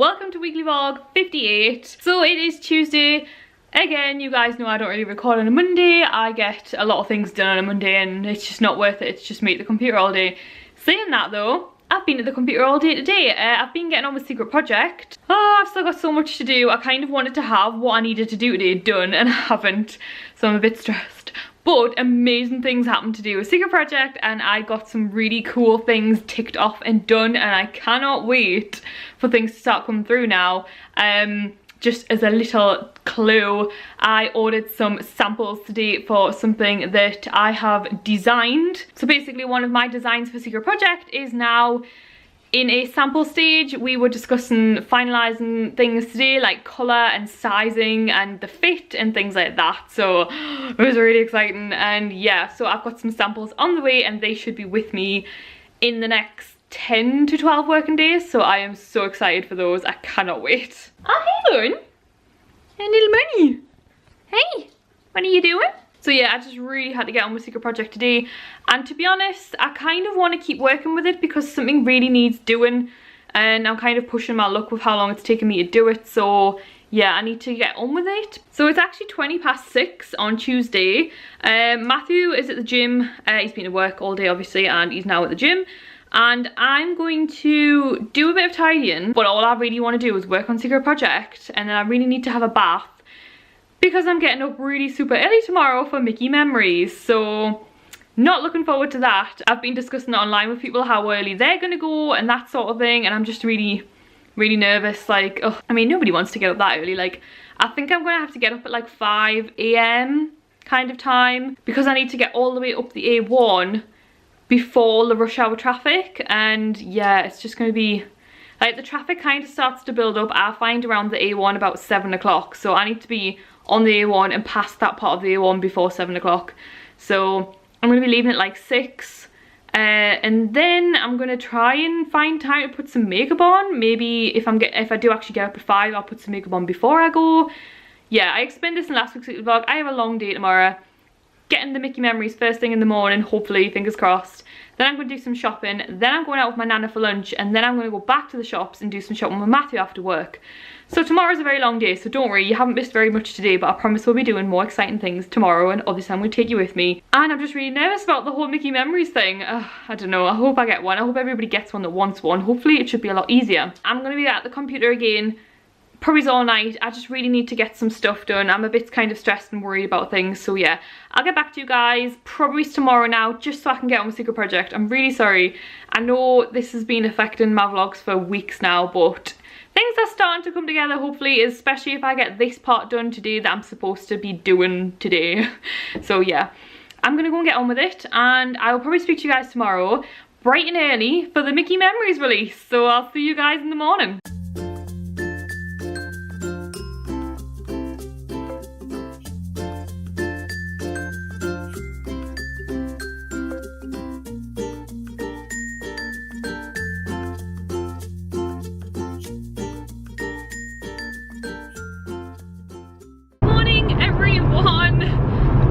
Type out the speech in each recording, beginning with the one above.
welcome to weekly vlog 58. So it is Tuesday. Again, you guys know I don't really record on a Monday. I get a lot of things done on a Monday and it's just not worth it. It's just me at the computer all day. Saying that though, I've been at the computer all day today. I've been getting on with Secret Project. Oh, I've still got so much to do. I kind of wanted to have what I needed to do today done and I haven't. So I'm a bit stressed. But amazing things happened to do with Secret Project and I got some really cool things ticked off and done and I cannot wait for things to start coming through now. Just as a little clue, I ordered some samples today for something that I have designed. So basically one of my designs for Secret Project is now in a sample stage. We were discussing finalising things today, like colour and sizing and the fit and things like that. So it was really exciting and yeah, so I've got some samples on the way and they should be with me in the next 10 to 12 working days. So I am so excited for those. I cannot wait. Oh, hey Lauren. Hey little money. Hey, what are you doing? So yeah, I just really had to get on with Secret Project today. And to be honest, I kind of want to keep working with it because something really needs doing. And I'm kind of pushing my luck with how long it's taken me to do it. So yeah, I need to get on with it. So it's actually 6:20 on Tuesday. Matthew is at the gym. He's been at work all day obviously and he's now at the gym. And I'm going to do a bit of tidying. But all I really want to do is work on Secret Project. And then I really need to have a bath. Because I'm getting up really super early tomorrow for Mickey Memories. So not looking forward to that. I've been discussing it online with people how early they're going to go and that sort of thing. And I'm just really nervous. Like, oh, I mean, nobody wants to get up that early. Like, I think I'm going to have to get up at like 5 AM kind of time. Because I need to get all the way up the A1 before the rush hour traffic. And yeah, it's just going to be... like, the traffic kind of starts to build up. I find around the A1 about 7 o'clock. So I need to be on the A1 and past that part of the A1 before 7 o'clock. So I'm going to be leaving at like 6. And then I'm going to try and find time to put some makeup on. Maybe if I do actually get up at 5, I'll put some makeup on before I go. Yeah, I explained this in last week's vlog. I have a long day tomorrow. Getting the Mickey Memories first thing in the morning, hopefully, fingers crossed. Then I'm going to do some shopping. Then I'm going out with my nana for lunch. And then I'm going to go back to the shops and do some shopping with Matthew after work. So tomorrow's a very long day, so don't worry, you haven't missed very much today, but I promise we'll be doing more exciting things tomorrow, and obviously I'm going to take you with me. And I'm just really nervous about the whole Mickey Memories thing. I don't know, I hope I get one. I hope everybody gets one that wants one. Hopefully it should be a lot easier. I'm going to be at the computer again, probably all night. I just really need to get some stuff done. I'm a bit kind of stressed and worried about things, so yeah. I'll get back to you guys probably tomorrow now, just so I can get on with Secret Project. I'm really sorry. I know this has been affecting my vlogs for weeks now, but things are starting to come together, hopefully, especially if I get this part done today that I'm supposed to be doing today. So yeah, I'm gonna go and get on with it, and I will probably speak to you guys tomorrow bright and early for the Mickey Memories release. So I'll see you guys in the morning.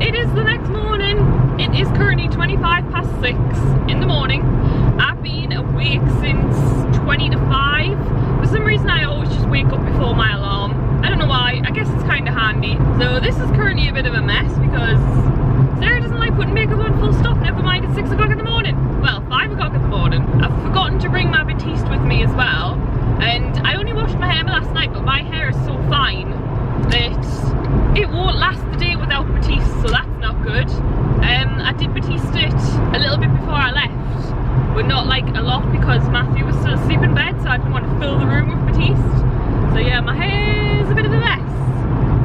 It is the next morning. It is currently 6:25 in the morning. I've been awake since 20 to 5. For some reason I always just wake up before my alarm. I don't know why. I guess it's kind of handy. So this is currently a bit of a mess because Sarah doesn't like putting makeup on full stop. Never mind, it's 6 o'clock in the morning. Well, 5 o'clock in the morning. I've forgotten to bring my Batiste with me as well. And I only washed my hair last night, but my hair is so fine that it won't last the day without Batiste, so that's not good. I did Batiste it a little bit before I left, but not like a lot because Matthew was still asleep in bed, so I didn't want to fill the room with Batiste. So yeah, my hair is a bit of a mess.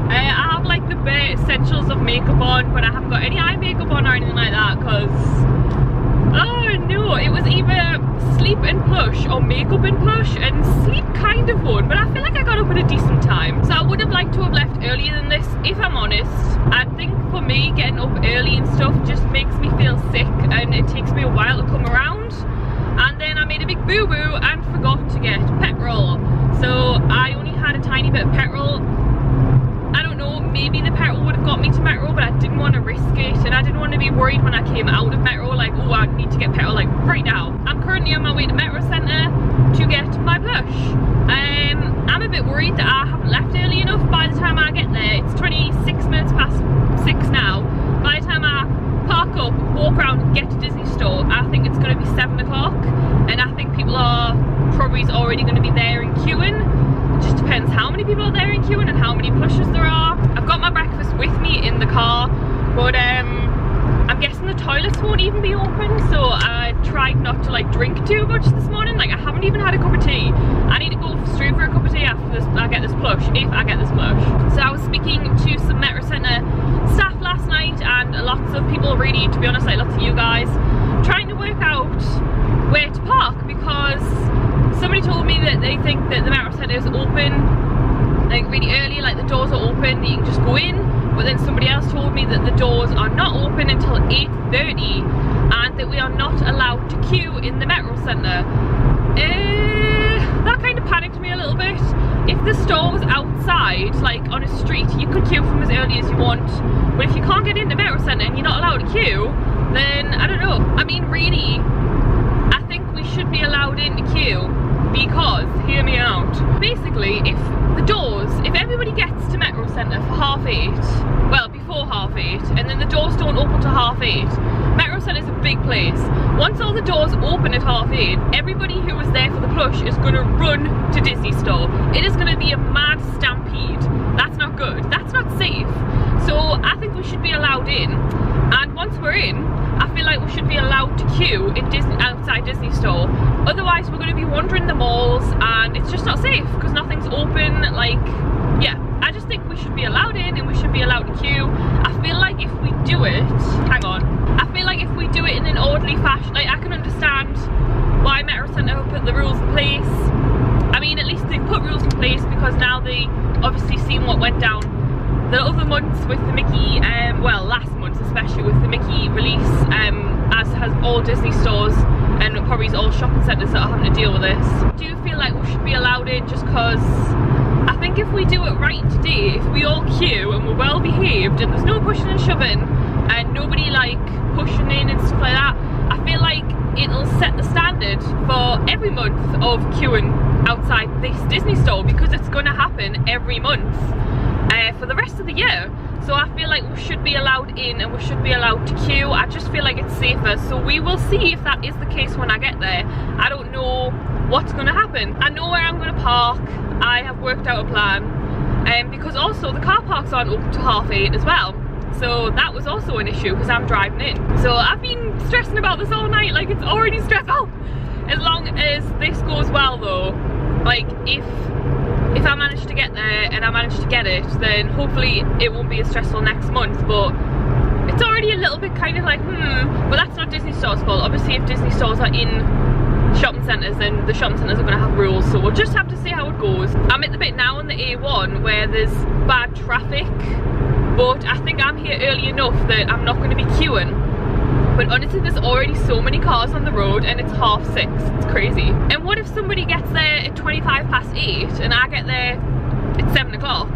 I have like the bare essentials of makeup on, but I haven't got any eye makeup on or anything like that because, oh no, it was either sleep and plush or makeup and plush, and sleep kind of won, but I feel like I got up at a decent time. So I would have liked to have left earlier than this, if I'm honest. I think for me, getting up early and stuff just makes me feel sick and it takes me a while to come around. And then I made a big boo-boo and forgot to get petrol. So I only had a tiny bit of petrol. I don't know, maybe the petrol would have got me to Metro, but I didn't want to risk it, and I didn't want to be worried when I came out of Metro, like, oh, I need to get petrol, like, right now. I'm currently on my way to Metro Centre to get my blush. get to Disney Store, I think it's going to be 7 o'clock, and I think people are probably already going to be there and queuing. It just depends how many people are there and queuing and how many plushes there are. I've got my breakfast with me in the car, but I'm guessing the toilets won't even be open, so I tried not to like drink too much this morning. Like, I haven't even had a cup of tea. I need to go straight for a cup of tea after this, I get this plush, if I get this plush. So I was speaking to some Metro Centre staff last night, and lots of people, really, to be honest, like lots of you guys, trying to work out where to park, because somebody told me that they think that the Metro Centre is open like really early, like the doors are open, that you can just go in. But then somebody else told me that the doors are not open until 8:30 and that we are not allowed to queue in the Metro Centre. That kind of panicked me a little bit. If the store was outside, like on a street, you could queue from as early as you want. But if you can't get into Metro Centre and you're not allowed to queue, then I don't know. I mean, really, I think we should be allowed in to queue, because, hear me out, basically, if everybody gets to Metro Centre for 8:30, well, before 8:30, and then the doors don't open till 8:30, Metro Centre is a big place. Once all the doors open at 8:30, everybody who was there for the plush is going to run to Disney Store. It is going to be a mad stampede. That's not good. That's not safe. So I think we should be allowed in, and once we're in, I feel like we should be allowed to queue in outside Disney Store. Otherwise, we're going to be wandering the malls, and it's just not safe because nothing's open. Like, yeah, I just think we should be allowed in and we should be allowed to queue. I feel like if we do it, hang on, I feel like if we do it in an orderly fashion, like, I can understand why Metro Centre have put the rules in place. I mean, at least they've put rules in place because now they obviously seen what went down the other months with the Mickey, well, last month especially with the Mickey release, as has all Disney stores and probably all shopping centres that are having to deal with this. I do feel like we should be allowed in, just because I think if we do it right today, if we all queue and we're well behaved and there's no pushing and shoving and nobody like pushing in and stuff like that, I feel like it'll set the standard for every month of queuing outside this Disney store, because it's going to happen every month for the rest of the year. So I feel like we should be allowed in and we should be allowed to queue. I just feel like it's safer, so we will see if that is the case when I get there. I don't know what's going to happen. I know where I'm going to park. I have worked out a plan, because also the car parks aren't open to 8:30 as well, so that was also an issue because I'm driving in. So I've been stressing about this all night, like, it's already stressful. As long as this goes well though, like, if I manage to get there and I manage to get it, then hopefully it won't be as stressful next month. But it's already a little bit kind of like, but that's not Disney Store's fault. Obviously, if Disney stores are in shopping centres, then the shopping centres are going to have rules, so we'll just have to see how it goes. I'm at the bit now on the A1 where there's bad traffic, but I think I'm here early enough that I'm not going to be queuing. But honestly, there's already so many cars on the road and it's 6:30. It's crazy. And what if somebody gets there at 8:25 and I get there at 7 o'clock?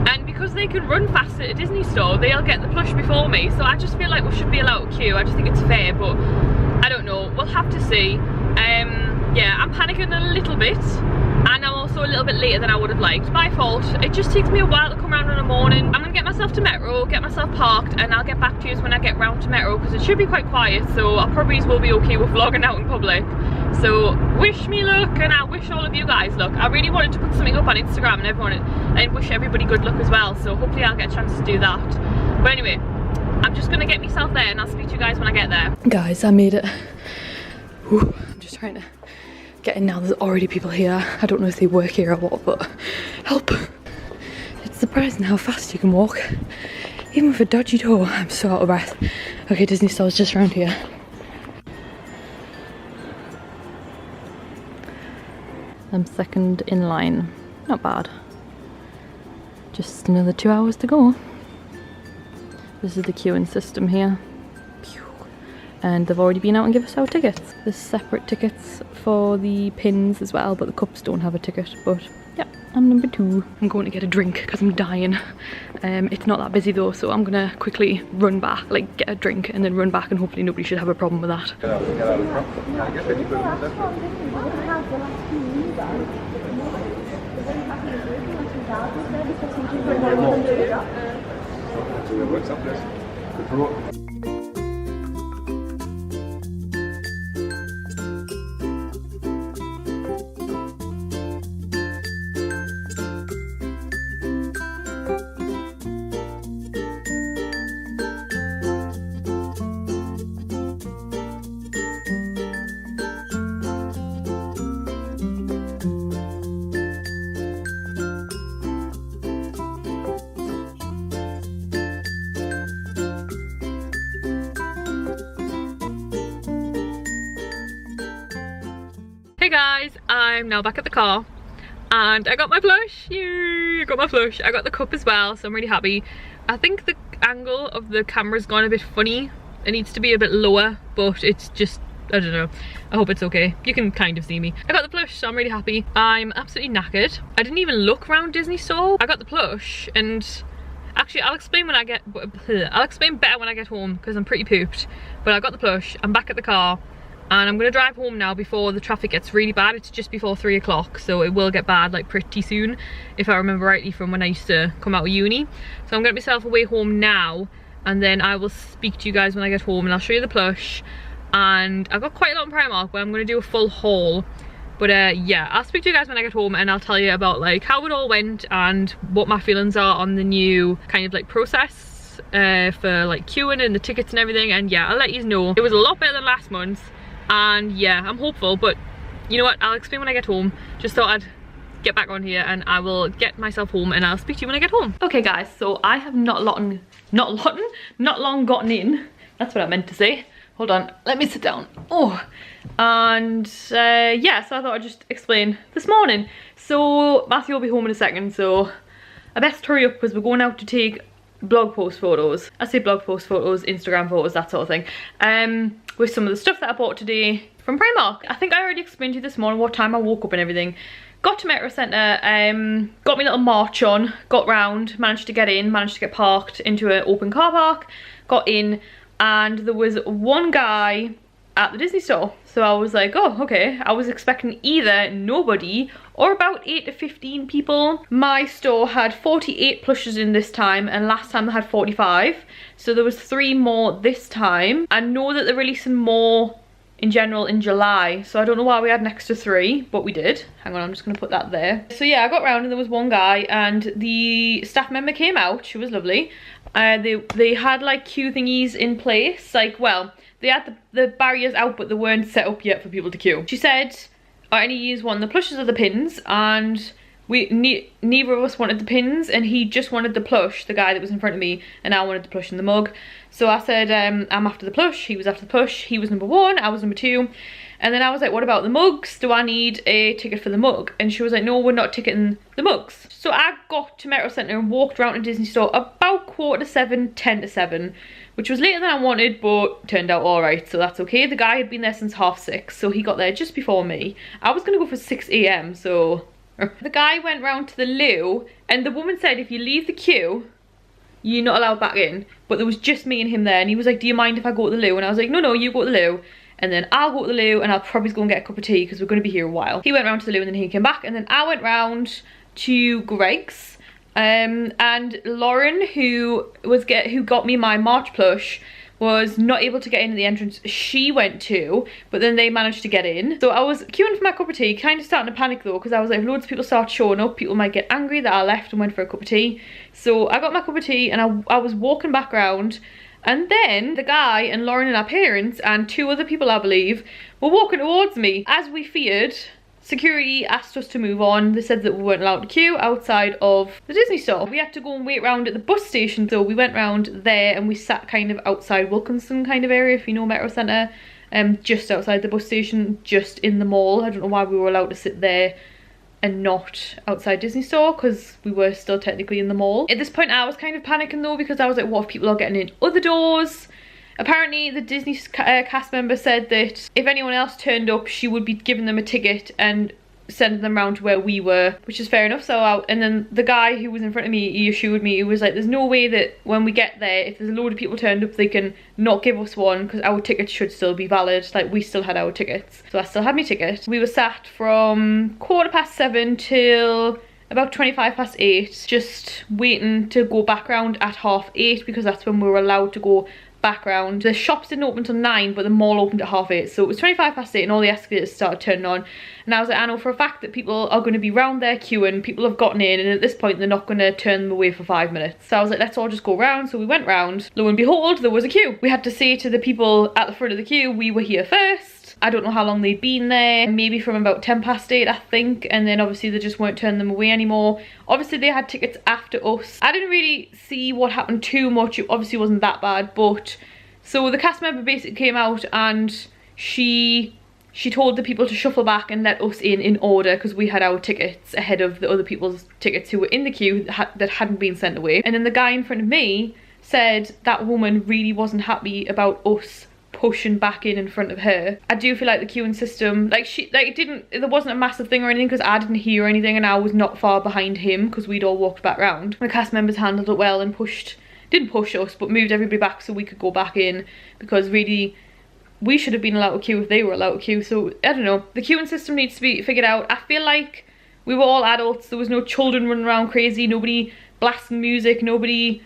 And because they can run faster at a Disney store, they'll get the plush before me. So I just feel like we should be allowed to queue. I just think it's fair, but I don't know. We'll have to see. Yeah, I'm panicking a little bit, and I'm also a little bit later than I would have liked. My fault. It just takes me a while to come around in the morning. I'm gonna get myself to Metro, get myself parked, and I'll get back to you when I get round to Metro, because it should be quite quiet, so I probably will be okay with vlogging out in public. So wish me luck, and I wish all of you guys luck. I really wanted to put something up on Instagram and everyone, and wish everybody good luck as well, so hopefully I'll get a chance to do that. But anyway, I'm just gonna get myself there and I'll speak to you guys when I get there. Guys, I made it. Whew, I'm just trying to get in now. There's already people here. I don't know if they work here or what, but help. It's surprising how fast you can walk, even with a dodgy door. I'm so out of breath. Okay, Disney Store's just around here. I'm second in line. Not bad. Just another 2 hours to go. This is the queuing system here. And they've already been out and give us our tickets. There's separate tickets for the pins as well, but the cups don't have a ticket. But yeah, I'm number 2. I'm going to get a drink because I'm dying. It's not that busy though, so I'm gonna quickly run back, like get a drink and then run back, and hopefully nobody should have a problem with that. Hey guys, I'm now back at the car and I got my plush. Yay, I got my plush. I got the cup as well, so I'm really happy. I think the angle of the camera's gone a bit funny. It needs to be a bit lower, but it's just, I don't know. I hope it's okay. You can kind of see me. I got the plush, so I'm really happy. I'm absolutely knackered. I didn't even look around Disney Store. I got the plush, and actually I'll explain when I get, I'll explain better when I get home because I'm pretty pooped. But I got the plush, I'm back at the car, and I'm gonna drive home now before the traffic gets really bad. It's just before 3 o'clock, so it will get bad like pretty soon, if I remember rightly from when I used to come out of uni. So I'm getting myself away home now, and then I will speak to you guys when I get home, and I'll show you the plush. And I've got quite a lot in Primark, but I'm going to do a full haul. But yeah, I'll speak to you guys when I get home, and I'll tell you about like how it all went and what my feelings are on the new kind of like process for like queuing and the tickets and everything. And yeah, I'll let you know. It was a lot better than last month, and yeah, I'm hopeful. But you know what, I'll explain when I get home. Just thought I'd get back on here, and I will get myself home, and I'll speak to you when I get home. Okay guys, so I have not long gotten in. That's what I meant to say. Hold on, let me sit down. Oh, and yeah, so I thought I'd just explain this morning. So Matthew will be home in a second, so I best hurry up because we're going out to take blog post photos. I say blog post photos, Instagram photos, that sort of thing. With some of the stuff that I bought today from Primark. I think I already explained to you this morning what time I woke up and everything. Got to Metro Centre, got my little march on, got round, managed to get in, managed to get parked into an open car park, got in, and there was one guy at the Disney Store. So I was like, oh, okay. I was expecting either nobody or about 8 to 15 people. My store had 48 plushes in this time, and last time they had 45. So there was 3 more this time. I know that they're releasing more in general in July, so I don't know why we had an extra 3, but we did. Hang on, I'm just gonna put that there. So yeah, I got round and there was one guy, and the staff member came out. She was lovely. They had like queue thingies in place, like, well, they had the barriers out, but they weren't set up yet for people to queue. She said, are any of you want the plushes or the pins? And neither of us wanted the pins, and he just wanted the plush, the guy that was in front of me, and I wanted the plush and the mug. So I said, I'm after the plush, he was after the plush, he was number 1, I was number 2. And then I was like, what about the mugs? Do I need a ticket for the mug? And she was like, no, we're not ticketing the mugs. So I got to Metro Centre and walked around to Disney Store about 7:15, 10 to 7, which was later than I wanted, but turned out alright, so that's okay. The guy had been there since 6:30, so he got there just before me. I was gonna go for 6 AM, so... The guy went round to the loo, and the woman said if you leave the queue, you're not allowed back in. But there was just me and him there, and he was like, do you mind if I go to the loo? And I was like, no, you go to the loo, and then I'll go to the loo, and I'll probably go and get a cup of tea because we're going to be here a while. He went round to the loo, and then he came back, and then I went round to Greg's, and Lauren, who got me my March plush, was not able to get into the entrance. She went too, but then they managed to get in. So I was queuing for my cup of tea, kind of starting to panic though, because I was like, if loads of people start showing up, people might get angry that I left and went for a cup of tea. So I got my cup of tea, and I was walking back around, and then the guy and Lauren and our parents and 2 other people, I believe, were walking towards me. As we feared, security asked us to move on. They said that we weren't allowed to queue outside of the Disney Store. We had to go and wait round at the bus station, so we went round there and we sat kind of outside Wilkinson kind of area, if you know Metro Centre, just outside the bus station, just in the mall. I don't know why we were allowed to sit there and not outside Disney Store, because we were still technically in the mall. At this point I was kind of panicking though, because I was like, what if people are getting in other doors? Apparently the Disney cast member said that if anyone else turned up, she would be giving them a ticket and sending them round to where we were, which is fair enough. And then the guy who was in front of me, he assured me, he was like, there's no way that when we get there, if there's a load of people turned up, they can not give us one, because our tickets should still be valid. Like, we still had our tickets. So I still had my ticket. We were sat from 7:15 till about 8:25, just waiting to go back round at 8:30, because that's when we were allowed to go back round. The shops didn't open until 9, but the mall opened at 8:30, so it was 8:25 and all the escalators started turning on, and I was like, I know for a fact that people are going to be round there queuing, people have gotten in, and at this point they're not going to turn them away for 5 minutes. So I was like, let's all just go round. So we went round. Lo and behold, there was a queue. We had to say to the people at the front of the queue, we were here first. I don't know how long they'd been there, maybe from about 8:10 I think, and then obviously they just weren't turning them away anymore. Obviously they had tickets after us. I didn't really see what happened too much. It obviously wasn't that bad, but so the cast member basically came out and she she told the people to shuffle back and let us in order, because we had our tickets ahead of the other people's tickets who were in the queue that hadn't been sent away. And then the guy in front of me said that woman really wasn't happy about us pushing back in front of her. I do feel like the queuing system, like there wasn't a massive thing or anything, because I didn't hear anything and I was not far behind him because we'd all walked back round. The cast members handled it well and didn't push us, but moved everybody back so we could go back in, because really we should have been allowed to queue if they were allowed to queue. So I don't know, the queuing system needs to be figured out. I feel like we were all adults, there was no children running around crazy, nobody blasting music, nobody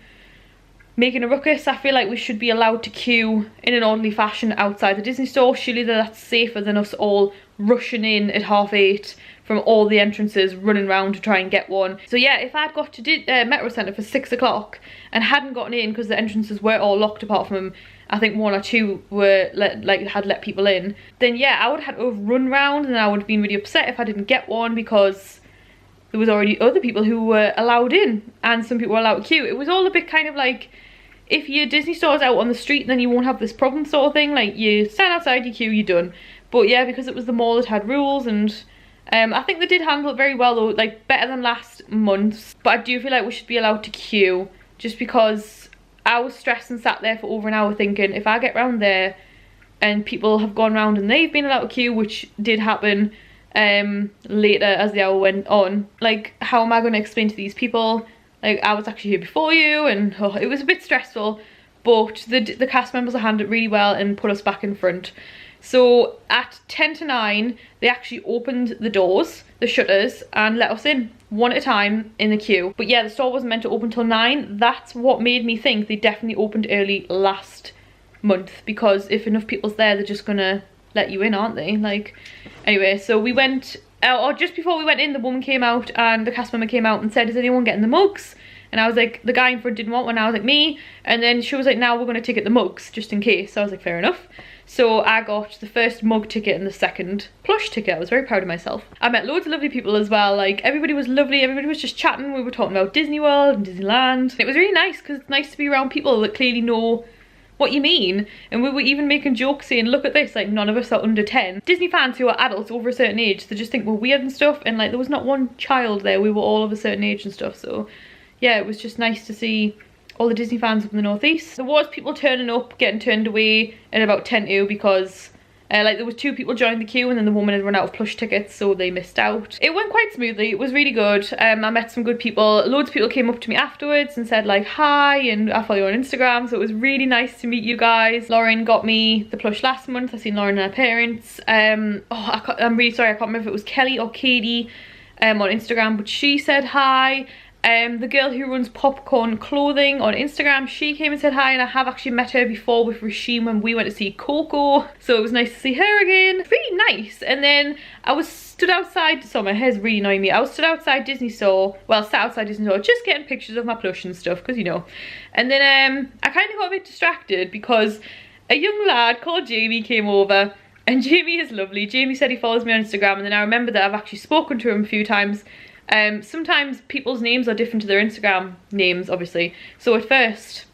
making a ruckus. I feel like we should be allowed to queue in an orderly fashion outside the Disney store. Surely that's safer than us all rushing in at 8:30 from all the entrances, running around to try and get one. So yeah, if I'd got to Metro Centre for 6 o'clock and hadn't gotten in because the entrances were all locked apart from, I think 1 or 2 were had let people in, then yeah, I would have had to have run round, and I would have been really upset if I didn't get one, because there was already other people who were allowed in and some people were allowed to queue. It was all a bit kind of like, if your Disney store's out on the street, then you won't have this problem sort of thing. Like, you stand outside, you queue, you're done. But yeah, because it was the mall that had rules, and I think they did handle it very well though, like better than last month. But I do feel like we should be allowed to queue, just because I was stressed and sat there for over an hour thinking, if I get round there and people have gone round and they've been allowed to queue, which did happen later as the hour went on, like, how am I going to explain to these people, like, I was actually here before you? And it was a bit stressful, but the cast members handled it really well and put us back in front. So at 10 to 9, they actually opened the doors, the shutters, and let us in one at a time in the queue. But yeah, the store wasn't meant to open till 9. That's what made me think they definitely opened early last month, because if enough people's there, they're just gonna let you in, aren't they? Like, anyway, so we went, or just before we went in, the woman came out and the cast member came out and said, is anyone getting the mugs? And I was like, the guy in front didn't want one. I was like, me. And then she was like, now we're going to ticket the mugs just in case. So I was like, fair enough. So I got the first mug ticket and the second plush ticket. I was very proud of myself. I met loads of lovely people as well. Like, everybody was lovely. Everybody was just chatting. We were talking about Disney World and Disneyland. It was really nice, because it's nice to be around people that clearly know what you mean. And we were even making jokes saying, look at this, like, none of us are under 10. Disney fans who are adults over a certain age, they just think we're weird and stuff, and like, there was not one child there. We were all of a certain age and stuff. So yeah, it was just nice to see all the Disney fans up in the northeast. There was people turning up, getting turned away at about 10 to, because like, there was 2 people joining the queue and then the woman had run out of plush tickets, so they missed out. It went quite smoothly. It was really good. I met some good people. Loads of people came up to me afterwards and said like, hi, and I follow you on Instagram, so it was really nice to meet you guys. Lauren got me the plush last month. I seen Lauren and her parents. I'm really sorry, I can't remember if it was Kelly or Katie on Instagram, but she said hi. The girl who runs Popcorn Clothing on Instagram, she came and said hi, and I have actually met her before with Rasheen when we went to see Coco, so it was nice to see her again. Really nice. And then I was stood outside, sorry, my hair's really annoying me. I was stood outside Disney Store, well, sat outside Disney Store, just getting pictures of my plush and stuff, because you know. And then I kind of got a bit distracted because a young lad called Jamie came over, and Jamie is lovely. Jamie said he follows me on Instagram, and then I remember that I've actually spoken to him a few times. Sometimes people's names are different to their Instagram names, obviously. So at first,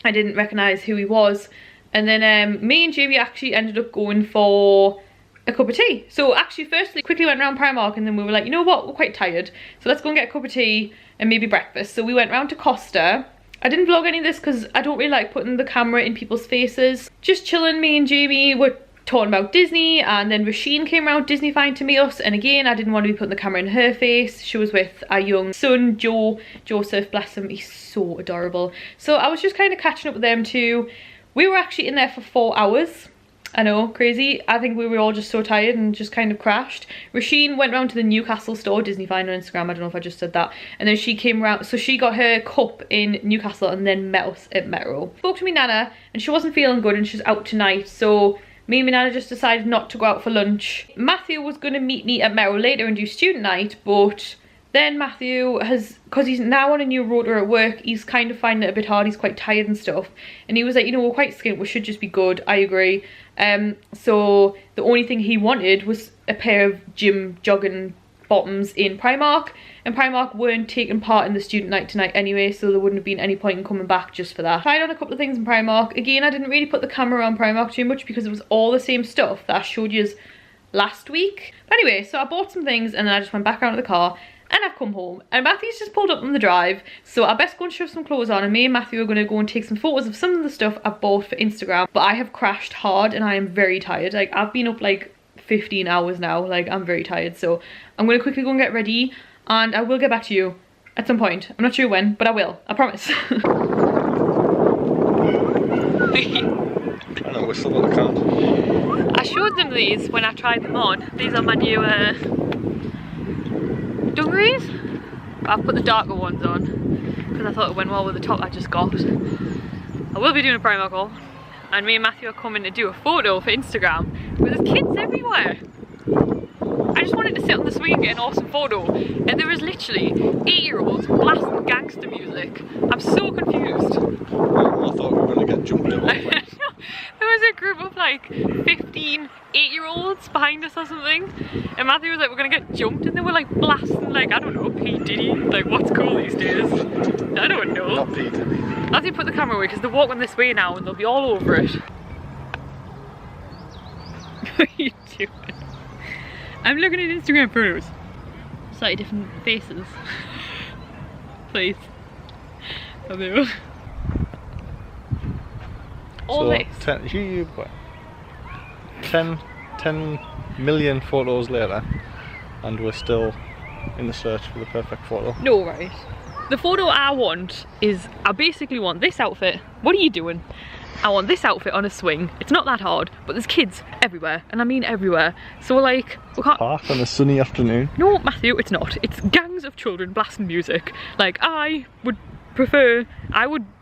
I didn't recognise who he was. And then me and Jamie actually ended up going for a cup of tea. So actually, firstly, quickly went around Primark, and then we were like, you know what, we're quite tired, so let's go and get a cup of tea and maybe breakfast. So we went round to Costa. I didn't vlog any of this because I don't really like putting the camera in people's faces. Just chilling, me and Jamie were talking about Disney, and then Rasheen came around Disneyfying to meet us, and again, I didn't want to be putting the camera in her face. She was with our young son, Joseph, bless him, he's so adorable. So I was just kind of catching up with them too. We were actually in there for 4 hours. I know, crazy. I think we were all just so tired and just kind of crashed. Rasheen went round to the Newcastle store, Disneyfying on Instagram, I don't know if I just said that. And then she came round, so she got her cup in Newcastle and then met us at Metro. Spoke to me Nana, and she wasn't feeling good and she's out tonight, so me and my Nana just decided not to go out for lunch. Matthew was going to meet me at Metro later and do student night, but then Matthew has, because he's now on a new rota at work, he's kind of finding it a bit hard. He's quite tired and stuff. And he was like, you know, we're quite skint, we should just be good. I agree. So the only thing he wanted was a pair of gym jogging bottoms in Primark, and Primark weren't taking part in the student night tonight anyway, so there wouldn't have been any point in coming back just for that. Tried on a couple of things in Primark. Again, I didn't really put the camera on Primark too much because it was all the same stuff that I showed you last week. But anyway, so I bought some things and then I just went back out to the car and I've come home and Matthew's just pulled up on the drive, so I best go and shove some clothes on, and me and Matthew are going to go and take some photos of some of the stuff I bought for Instagram. But I have crashed hard and I am very tired. Like, I've been up like 15 hours now. Like, I'm very tired, so I'm going to quickly go and get ready and I will get back to you at some point. I'm not sure when, but I will, I promise. I know, we're still at the count. I showed them these when I tried them on. These are my new dungarees. I've put the darker ones on because I thought it went well with the top I just got. I will be doing a Primark haul, and me and Matthew are coming to do a photo for Instagram, but there's kids everywhere. I just wanted to sit on the swing and get an awesome photo, and there was literally 8-year-olds blasting gangster music. I'm so confused. I thought we were going to get jumped at one point. There was a group of like 15 8-year-olds behind us or something, and Matthew was like, we're gonna get jumped, and they were like blasting, like, I don't know, P. Diddy, like, what's cool these days? I don't know. Not P. Diddy. Matthew put the camera away because they're walking this way now and they'll be all over it. What are you doing? I'm looking at Instagram photos. Slightly different faces. Please. Hello. All so, this. 10 million photos later, and we're still in the search for the perfect photo. No, right. The photo I want is, I basically want this outfit. What are you doing? I want this outfit on a swing. It's not that hard, but there's kids everywhere, and I mean everywhere. So like, we can't... Park on a sunny afternoon. No, Matthew, it's not. It's gangs of children blasting music. Like, I would prefer,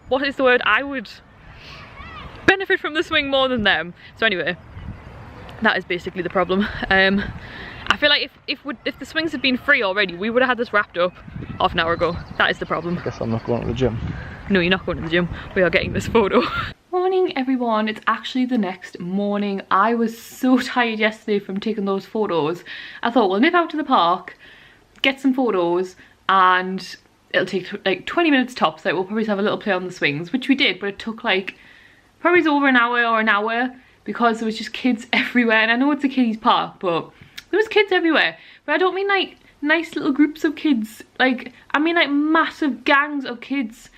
what is the word? I would benefit from the swing more than them. So anyway, that is basically the problem. I feel like if the swings had been free already, we would have had this wrapped up half an hour ago. That is the problem. Guess I'm not going to the gym. No, you're not going to the gym. We are getting this photo. Morning everyone, it's actually the next morning. I was so tired yesterday from taking those photos. I thought we'll nip out to the park, get some photos, and it'll take like 20 minutes tops. Like, we'll probably have a little play on the swings, which we did, but it took like probably over an hour or an hour because there was just kids everywhere. And I know it's a kiddies park, but there was kids everywhere. But I don't mean like nice little groups of kids, like I mean like massive gangs of kids,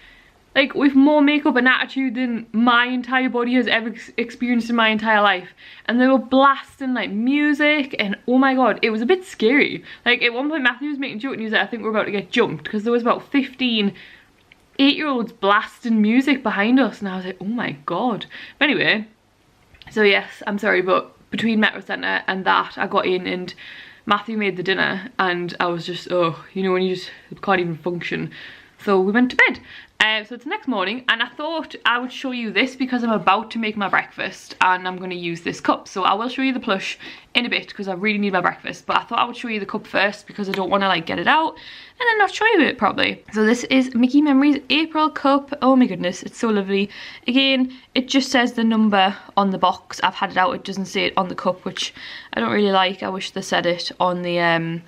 like with more makeup and attitude than my entire body has ever experienced in my entire life. And they were blasting like music, and oh my god, it was a bit scary. Like at one point Matthew was making a joke and he was like, I think we're about to get jumped, because there was about 15 8-year-olds blasting music behind us, and I was like, oh my god. But anyway, so yes, I'm sorry, but between Metro Centre and that, I got in and Matthew made the dinner, and I was just, oh, you know when you just can't even function. So we went to bed. So it's the next morning, and I thought I would show you this because I'm about to make my breakfast and I'm going to use this cup. So I will show you the plush in a bit because I really need my breakfast, but I thought I would show you the cup first because I don't want to like get it out and then not show you it properly. So this is Mickey Memories April cup. Oh my goodness, it's so lovely. Again, it just says the number on the box. I've had it out, it doesn't say it on the cup, which I don't really like. I wish they said it on the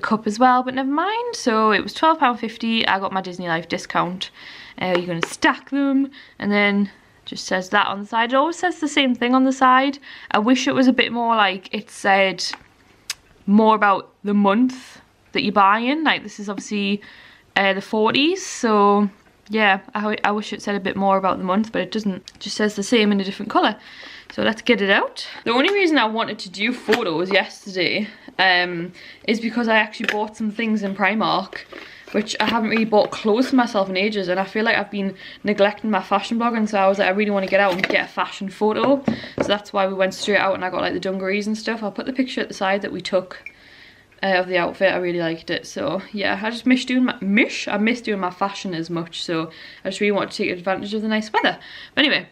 cup as well, but never mind. So it was £12.50. I got my Disney Life discount. You're going to stack them, and then just says that on the side. It always says the same thing on the side. I wish it was a bit more like it said more about the month that you're buying. Like this is obviously the 40s, so yeah, I wish it said a bit more about the month, but it doesn't. It just says the same in a different colour. So let's get it out. The only reason I wanted to do photos yesterday is because I actually bought some things in Primark, which I haven't really bought clothes for myself in ages, and I feel like I've been neglecting my fashion blogging, so I was like, I really want to get out and get a fashion photo. So that's why we went straight out and I got like the dungarees and stuff. I'll put the picture at the side that we took of the outfit. I really liked it. So yeah, I just miss doing my fashion as much, so I just really want to take advantage of the nice weather. But anyway,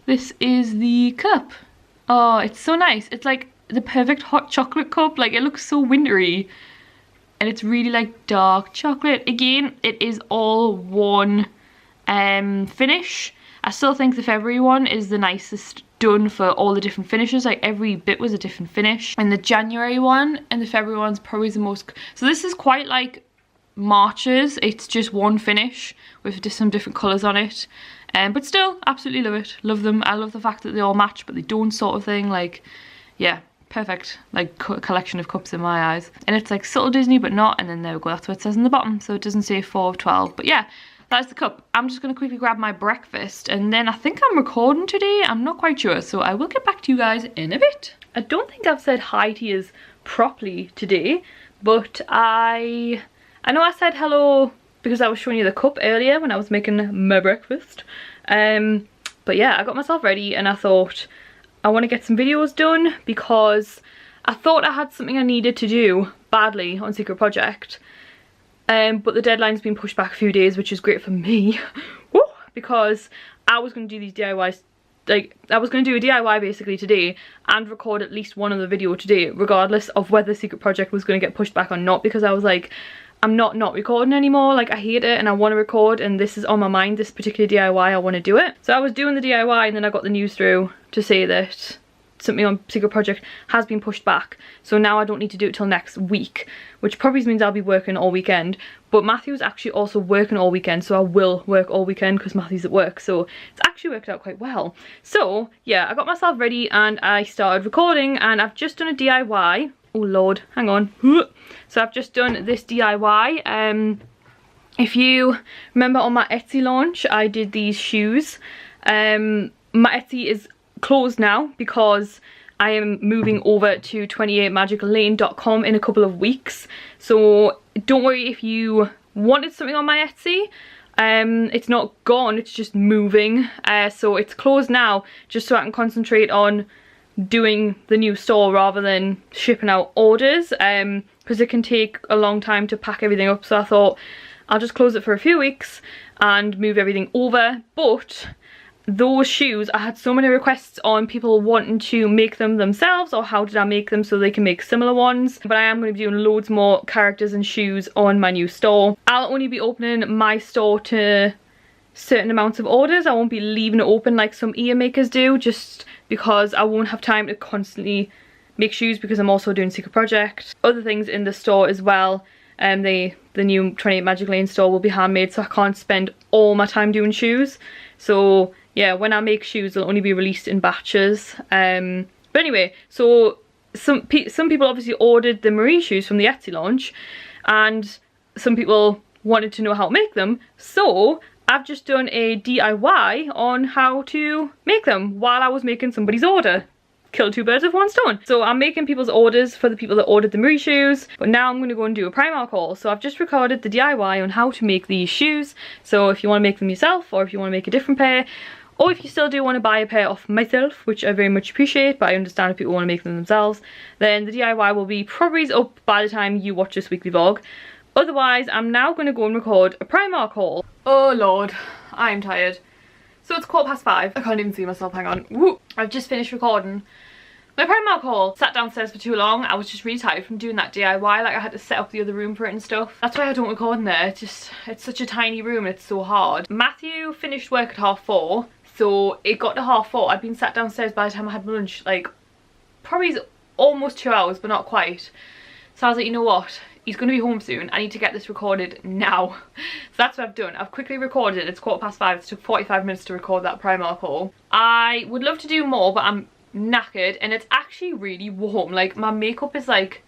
this is the cup. Oh, it's so nice. It's like the perfect hot chocolate cup. Like, it looks so wintry, and it's really like dark chocolate. Again, it is all one finish. I still think the February one is the nicest done for all the different finishes. Like every bit was a different finish, and the January one and the February one's probably the most. So this is quite like March's. It's just one finish with just some different colours on it. But still, absolutely love it. Love them. I love the fact that they all match, but they don't, sort of thing. Like, yeah, perfect like collection of cups in my eyes. And it's like subtle Disney but not, and then there we go, that's what it says on the bottom, so it doesn't say 4 of 12. But yeah, that's the cup. I'm just going to quickly grab my breakfast, and then I think I'm recording today. I'm not quite sure, so I will get back to you guys in a bit. I don't think I've said hi to you properly today, but I know I said hello because I was showing you the cup earlier when I was making my breakfast. But yeah, I got myself ready and I thought I want to get some videos done because I thought I had something I needed to do badly on Secret Project. But the deadline's been pushed back a few days, which is great for me. Woo! Because I was going to do these DIYs, like I was going to do a DIY basically today and record at least one other video today, regardless of whether Secret Project was going to get pushed back or not, because I was like, I'm not recording anymore. Like, I hate it and I want to record, and this is on my mind, this particular DIY, I want to do it. So I was doing the DIY and then I got the news through to say that something on Secret Project has been pushed back. So now I don't need to do it till next week, which probably means I'll be working all weekend. But Matthew's actually also working all weekend, so I will work all weekend because Matthew's at work. So it's actually worked out quite well. So yeah, I got myself ready and I started recording, and I've just done a DIY. Oh lord, hang on. So I've just done this DIY. If you remember on my Etsy launch, I did these shoes. My Etsy is closed now because I am moving over to 28magiclane.com in a couple of weeks. So don't worry if you wanted something on my Etsy. It's not gone, it's just moving. So it's closed now just so I can concentrate on doing the new store rather than shipping out orders, because it can take a long time to pack everything up. So I thought I'll just close it for a few weeks and move everything over. But those shoes, I had so many requests on people wanting to make them themselves, or how did I make them so they can make similar ones. But I am going to be doing loads more characters and shoes on my new store. I'll only be opening my store to certain amounts of orders. I won't be leaving it open like some ear makers do, just because I won't have time to constantly make shoes because I'm also doing Secret Project. Other things in the store as well. The new 28 Magic Lane store will be handmade, so I can't spend all my time doing shoes. So yeah, when I make shoes, they'll only be released in batches. But anyway, so some people obviously ordered the Marie shoes from the Etsy launch, and some people wanted to know how to make them. So I've just done a DIY on how to make them while I was making somebody's order. Kill two birds with one stone. So I'm making people's orders for the people that ordered the Marie shoes, but now I'm going to go and do a Primark haul. So I've just recorded the DIY on how to make these shoes. So if you want to make them yourself, or if you want to make a different pair, or if you still do want to buy a pair off myself, which I very much appreciate, but I understand if people want to make them themselves, then the DIY will be probably up by the time you watch this weekly vlog. Otherwise, I'm now going to go and record a Primark haul. Oh lord, I'm tired. So it's 5:15. I can't even see myself, hang on. Woo. I've just finished recording my Primark haul. Sat downstairs for too long. I was just really tired from doing that DIY. Like, I had to set up the other room for it and stuff. That's why I don't record in there. It's such a tiny room, it's so hard. Matthew finished work at 4:30, so it got to 4:30. I'd been sat downstairs by the time I had my lunch, like probably almost 2 hours, but not quite. So I was like, you know what? He's going to be home soon. I need to get this recorded now. So that's what I've done. I've quickly recorded it. It's 5:15. It took 45 minutes to record that Primark haul. I would love to do more, but I'm knackered and it's actually really warm. Like, my makeup is like,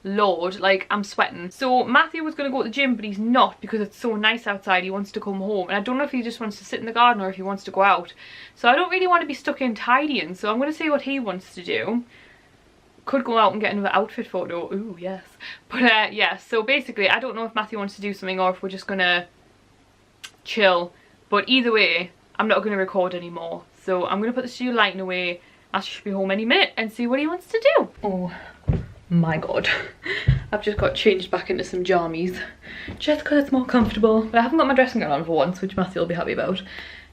lord, like I'm sweating. So Matthew was going to go to the gym, but he's not because it's so nice outside. He wants to come home, and I don't know if he just wants to sit in the garden or if he wants to go out. So I don't really want to be stuck in tidying, so I'm going to see what he wants to do. Could go out and get another outfit photo. Ooh, yes. But yeah, so basically I don't know if Matthew wants to do something or if we're just gonna chill. But either way, I'm not gonna record anymore. So I'm gonna put the studio lighting away. I should be home any minute and see what he wants to do. Oh my god. I've just got changed back into some jammies just because it's more comfortable. But I haven't got my dressing gown on for once, which Matthew will be happy about.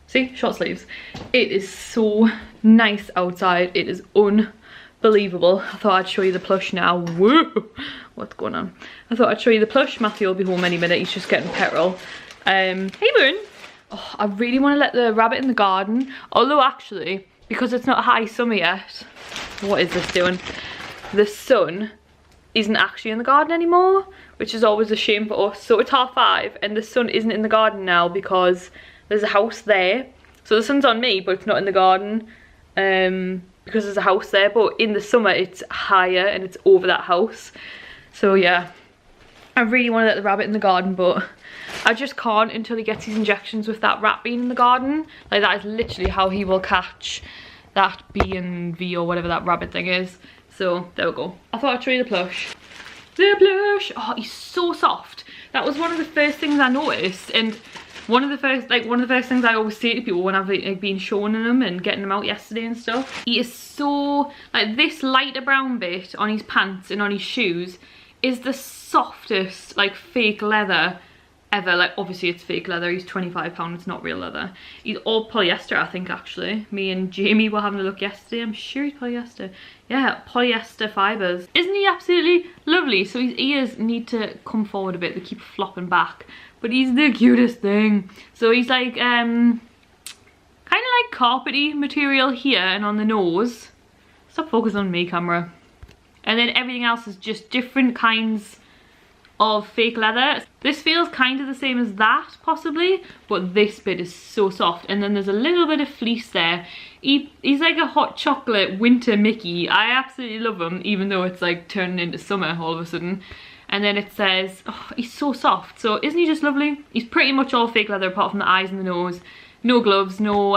See, short sleeves. It is so nice outside. It is unbelievable. I thought I'd show you the plush now. Woo! What's going on? I thought I'd show you the plush. Matthew will be home any minute. He's just getting petrol. Hey Moon! Oh, I really want to let the rabbit in the garden. Although actually, because it's not high summer yet. What is this doing? The sun isn't actually in the garden anymore, which is always a shame for us. So it's 5:30 and the sun isn't in the garden now because there's a house there. So the sun's on me, but it's not in the garden. because there's a house there, but in the summer it's higher and it's over that house. So yeah, I really want to let the rabbit in the garden, but I just can't until he gets his injections with that rat bean in the garden. Like, that is literally how he will catch that B and V or whatever that rabbit thing is. So there we go. I thought I'd show you the plush. The plush! Oh, he's so soft. That was one of the first things I noticed, and one of the first things I always say to people when I've like been showing them and getting them out yesterday and stuff. He is so, like, this lighter brown bit on his pants and on his shoes is the softest, like, fake leather ever. Like, obviously it's fake leather, he's £25, it's not real leather. He's all polyester, I think, actually. Me and Jamie were having a look yesterday, I'm sure he's polyester. Yeah, polyester fibres. Isn't he absolutely lovely? So his ears need to come forward a bit, they keep flopping back. But he's the cutest thing. So he's like, kind of like carpety material here and on the nose. Stop focusing on me, camera. And then everything else is just different kinds of fake leather. This feels kind of the same as that, possibly, but this bit is so soft. And then there's a little bit of fleece there. He's like a hot chocolate winter Mickey. I absolutely love him, even though it's like turning into summer all of a sudden. And then it says, oh, he's so soft. So isn't he just lovely? He's pretty much all fake leather apart from the eyes and the nose. No gloves, no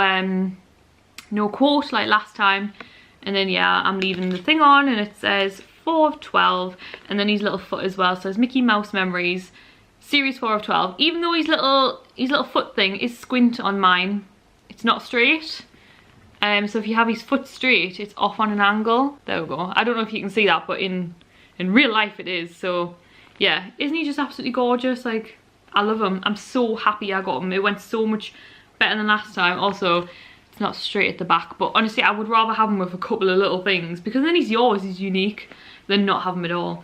coat like last time. And then yeah, I'm leaving the thing on and it says 4 of 12. And then his little foot as well says Mickey Mouse Memories, series 4 of 12. Even though his little foot thing is squint on mine, it's not straight. So if you have his foot straight, it's off on an angle. There we go. I don't know if you can see that, but in real life it is. So yeah, isn't he just absolutely gorgeous? Like, I love him. I'm so happy I got him. It went so much better than last time. Also, it's not straight at the back, but honestly I would rather have him with a couple of little things, because then he's yours, he's unique, than not have him at all.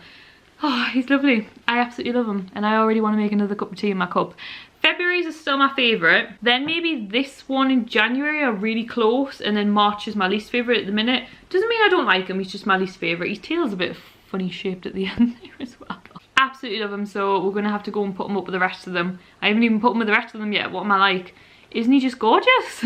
Oh, he's lovely. I absolutely love him, and I already want to make another cup of tea in my cup. February's is still my favourite. Then maybe this one in January are really close, and then March is my least favourite at the minute. Doesn't mean I don't like him, he's just my least favourite. His tail's a bit funny shaped at the end there as well. Absolutely love him, so we're going to have to go and put him up with the rest of them. I haven't even put him with the rest of them yet. What am I like? Isn't he just gorgeous?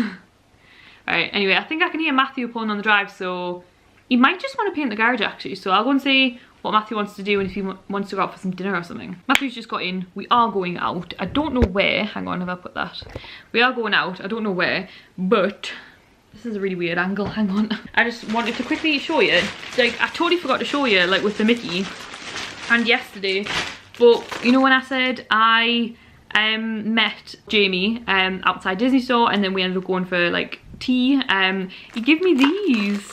Right, anyway, I think I can hear Matthew pulling on the drive, so he might just want to paint the garage actually. So I'll go and see what Matthew wants to do and if he wants to go out for some dinner or something. Matthew's just got in. We are going out. I don't know where. Hang on, have I put that? We are going out. I don't know where, but this is a really weird angle. Hang on. I just wanted to quickly show you. Like, I totally forgot to show you, like, with the Mickey and yesterday. But you know when I said I met Jamie outside Disney Store, and then we ended up going for like tea. He gave me these.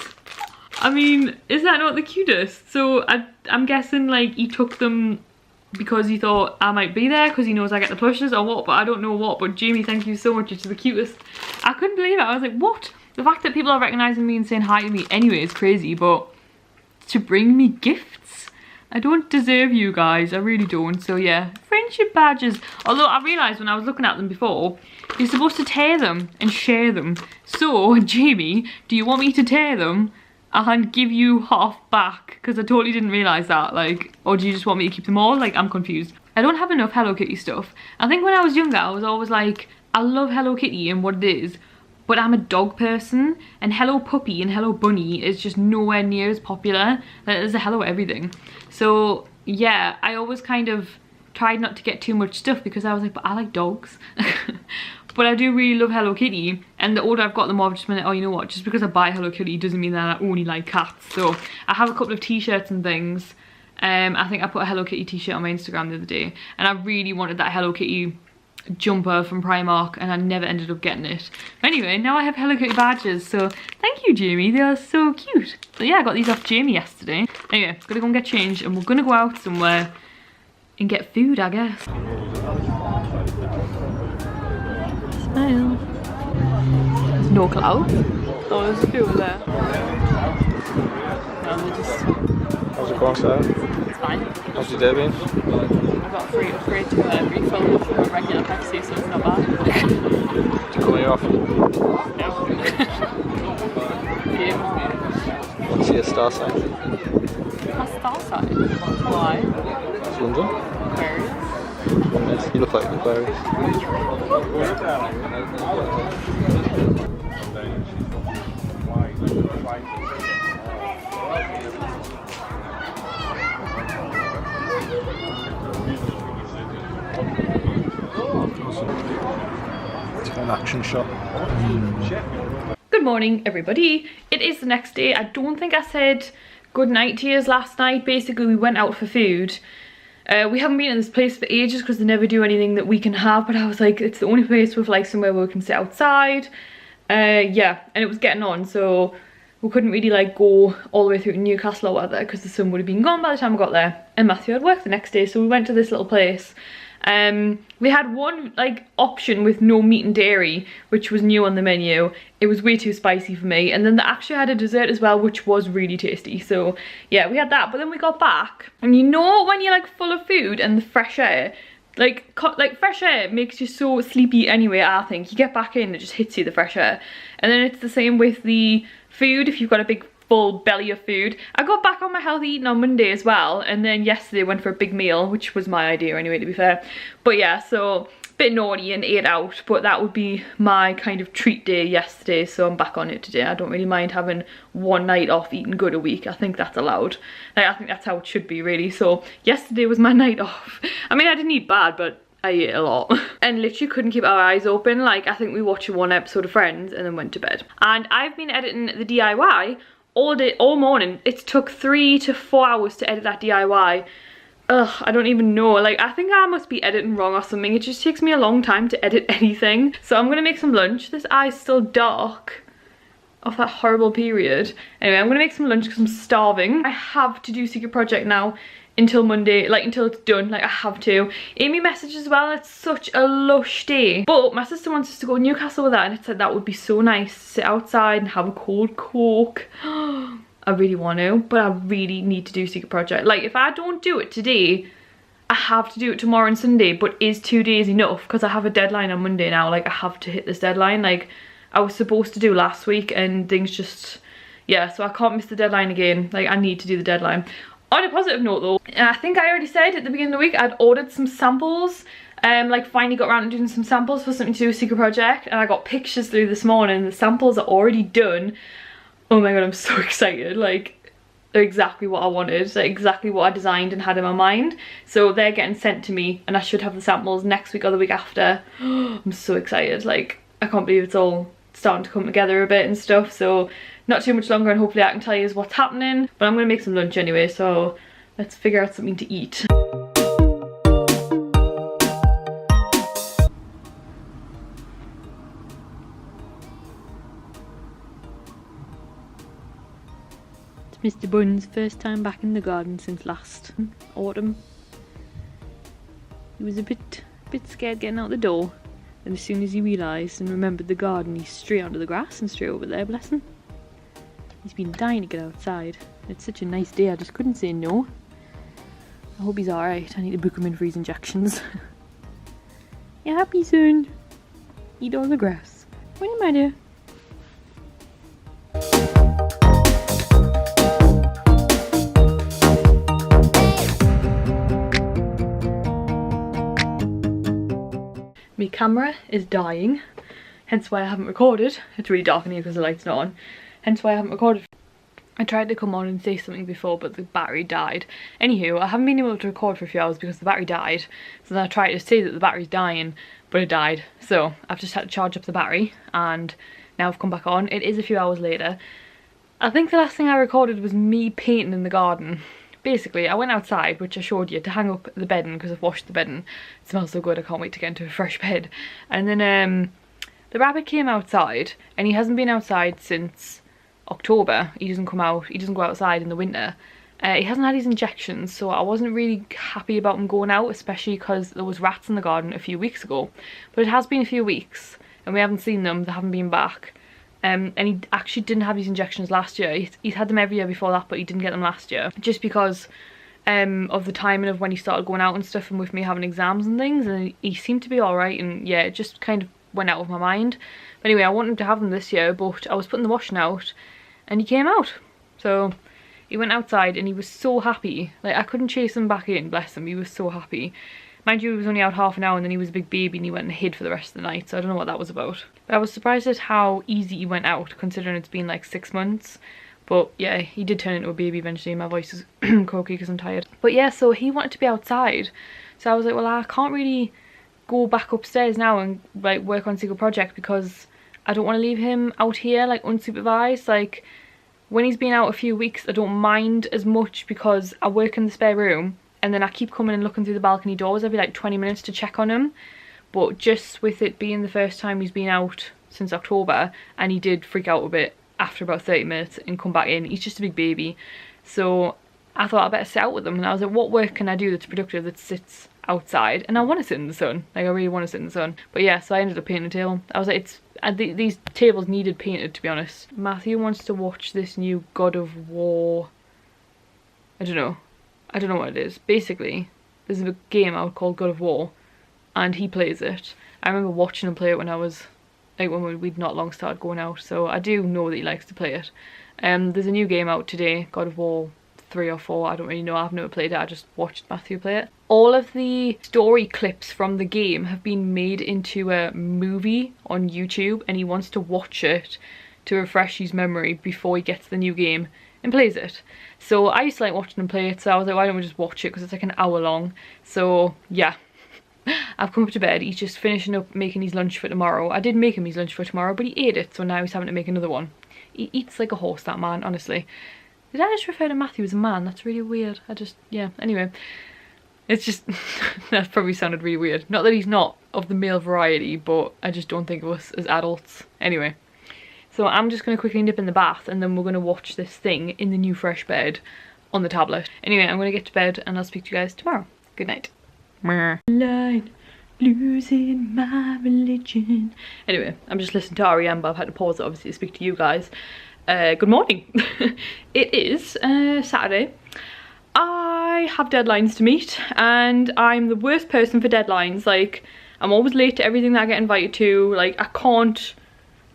I mean, is that not the cutest? So I'm guessing like he took them because he thought I might be there because he knows I get the plushes or what, but I don't know what. But Jamie, thank you so much, it's the cutest. I couldn't believe it. I was like, what? The fact that people are recognising me and saying hi to me anyway is crazy, but to bring me gifts? I don't deserve you guys, I really don't. So yeah, friendship badges. Although I realised when I was looking at them before, you're supposed to tear them and share them. So, Jamie, do you want me to tear them and give you half back? Because I totally didn't realise that, like, or do you just want me to keep them all? Like, I'm confused. I don't have enough Hello Kitty stuff. I think when I was younger, I was always like, I love Hello Kitty and what it is, but I'm a dog person, and Hello Puppy and Hello Bunny is just nowhere near as popular. There's a Hello everything. So yeah, I always kind of tried not to get too much stuff because I was like, but I like dogs. But I do really love Hello Kitty, and the older I've got, the more I've just been like, oh, you know what, just because I buy Hello Kitty doesn't mean that I only like cats. So I have a couple of t-shirts and things. I think I put a Hello Kitty t-shirt on my Instagram the other day, and I really wanted that Hello Kitty jumper from Primark, and I never ended up getting it. Anyway, now I have Hello Kitty badges, so thank you, Jamie, they are so cute. So yeah, I got these off Jamie yesterday. Anyway, gonna go and get changed, and we're gonna go out somewhere and get food, I guess. Smile. There's no clouds. Oh, there's a few there. No, they're just... How's it going, Sarah? It's fine. How's your day been? I got free upgrade to a refill of a regular Pepsi, so it's not bad. Do you come here often? No. Yeah. What's your star sign? My star sign? Why? It's London. Aquarius. Yes, you look like an Aquarius. It's an action shot. Good morning, everybody. It is the next day. I don't think I said good night to you last night. Basically, we went out for food. We haven't been in this place for ages because they never do anything that we can have, but I was like, it's the only place with like somewhere where we can sit outside. Yeah, and it was getting on, so we couldn't really like go all the way through to Newcastle or whatever because the sun would have been gone by the time we got there, and Matthew had work the next day, so we went to this little place. We had one like option with no meat and dairy, which was new on the menu. It was way too spicy for me, and then they actually had a dessert as well, which was really tasty. So yeah, we had that, but then we got back, and you know when you're like full of food and the fresh air, like fresh air makes you so sleepy anyway. I think you get back in, it just hits you, the fresh air. And then it's the same with the food. If you've got a big full belly of food, I got back on my healthy eating on Monday as well, and then yesterday went for a big meal, which was my idea anyway, to be fair. But yeah, so a bit naughty and ate out, but that would be my kind of treat day yesterday, so I'm back on it today. I don't really mind having one night off eating good a week. I think that's allowed. Like, I think that's how it should be, really. So yesterday was my night off. I mean, I didn't eat bad, but I ate a lot and literally couldn't keep our eyes open. Like, I think we watched one episode of Friends and then went to bed. And I've been editing the DIY all day, all morning. It took 3 to 4 hours to edit that DIY. Ugh, I don't even know. Like, I think I must be editing wrong or something. It just takes me a long time to edit anything. So I'm gonna make some lunch. This eye's still dark off that horrible period. Anyway, I'm gonna make some lunch because I'm starving. I have to do Secret Project now until Monday, like until it's done. Like, I have to. Amy messaged as well. It's such a lush day, but my sister wants us to go to Newcastle with that, and it said that would be so nice to sit outside and have a cold Coke. I really want to, but I really need to do Secret Project. Like, if I don't do it today, I have to do it tomorrow and Sunday. But is 2 days enough? Because I have a deadline on Monday now. Like, I have to hit this deadline. Like, I was supposed to do last week and things just, yeah, so I can't miss the deadline again. Like, I need to do the deadline. On a positive note though, I think I already said at the beginning of the week I'd ordered some samples. Like, finally got around to doing some samples for something to do with Secret Project, and I got pictures through this morning. The samples are already done. Oh my god, I'm so excited. Like, they're exactly what I wanted. They're exactly what I designed and had in my mind. So they're getting sent to me, and I should have the samples next week or the week after. I'm so excited. Like, I can't believe it's all starting to come together a bit and stuff. So not too much longer, and hopefully I can tell you what's happening. But I'm gonna make some lunch anyway, so let's figure out something to eat. It's Mr. Bunn's first time back in the garden since last autumn. He was a bit scared getting out the door, and as soon as he realised and remembered the garden, he's straight onto the grass and straight over there, bless him. He's been dying to get outside. It's such a nice day, I just couldn't say no. I hope he's alright. I need to book him in for his injections. You happy, son? Eat all the grass. What am I doing? My camera is dying, hence why I haven't recorded. It's really dark in here because the light's not on. Hence why I haven't recorded. I tried to come on and say something before, but the battery died. Anywho, I haven't been able to record for a few hours because the battery died. So then I tried to say that the battery's dying, but it died. So I've just had to charge up the battery, and now I've come back on. It is a few hours later. I think the last thing I recorded was me painting in the garden. Basically, I went outside, which I showed you, to hang up the bedding because I've washed the bedding. It smells so good, I can't wait to get into a fresh bed. And then the rabbit came outside, and he hasn't been outside since October. He doesn't come out, he doesn't go outside in the winter. He hasn't had his injections, so I wasn't really happy about him going out, especially because there was rats in the garden a few weeks ago. But it has been a few weeks, and we haven't seen them, they haven't been back. And he actually didn't have his injections last year. He's had them every year before that, but he didn't get them last year. Just because of the timing of when he started going out and stuff, and with me having exams and things, and he seemed to be alright, and yeah, it just kind of went out of my mind. But anyway, I wanted him to have them this year, but I was putting the washing out, and he came out. So he went outside, and he was so happy. Like, I couldn't chase him back in, bless him, he was so happy. Mind you, he was only out half an hour and then he was a big baby and he went and hid for the rest of the night, so I don't know what that was about. But I was surprised at how easy he went out, considering it's been like 6 months. But yeah, he did turn into a baby eventually. My voice is croaky because I'm tired. But yeah, so he wanted to be outside. So I was like, well, I can't really go back upstairs now and like work on Secret Project because I don't want to leave him out here like unsupervised. Like when he's been out a few weeks, I don't mind as much because I work in the spare room and then I keep coming and looking through the balcony doors every like 20 minutes to check on him. But just with it being the first time he's been out since October, and he did freak out a bit after about 30 minutes and come back in. He's just a big baby. So I thought I better sit out with him, and I was like, what work can I do that's productive that sits outside? And I want to sit in the sun. Like I really want to sit in the sun. But yeah, so I ended up painting a table. I was like, these tables needed painted, to be honest. Matthew wants to watch this new God of War. I don't know what it is. Basically, there's a game out called God of War and he plays it. I remember watching him play it when I was like when we'd not long started going out, so I do know that he likes to play it. There's a new game out today, God of War 3 or 4, I don't really know, I've never played it, I just watched Matthew play it. All of the story clips from the game have been made into a movie on YouTube, and he wants to watch it to refresh his memory before he gets the new game and plays it. So I used to like watching him play it, so I was like, why don't we just watch it, because it's like an hour long. So yeah, I've come up to bed. He's just finishing up making his lunch for tomorrow. I did make him his lunch for tomorrow, but he ate it, so now he's having to make another one. He eats like a horse, that man, honestly. Did I just refer to Matthew as a man? That's really weird. Yeah, anyway. It's just, that probably sounded really weird. Not that he's not of the male variety, but I just don't think of us as adults. Anyway. So I'm just going to quickly nip in the bath, and then we're going to watch this thing in the new fresh bed on the tablet. Anyway, I'm going to get to bed, and I'll speak to you guys tomorrow. Good night. Line, losing my religion. Anyway, I'm just listening to R.E.M, but I've had to pause it obviously to speak to you guys. Good morning. It is Saturday. I have deadlines to meet, and I'm the worst person for deadlines. Like, I'm always late to everything that I get invited to. Like, I can't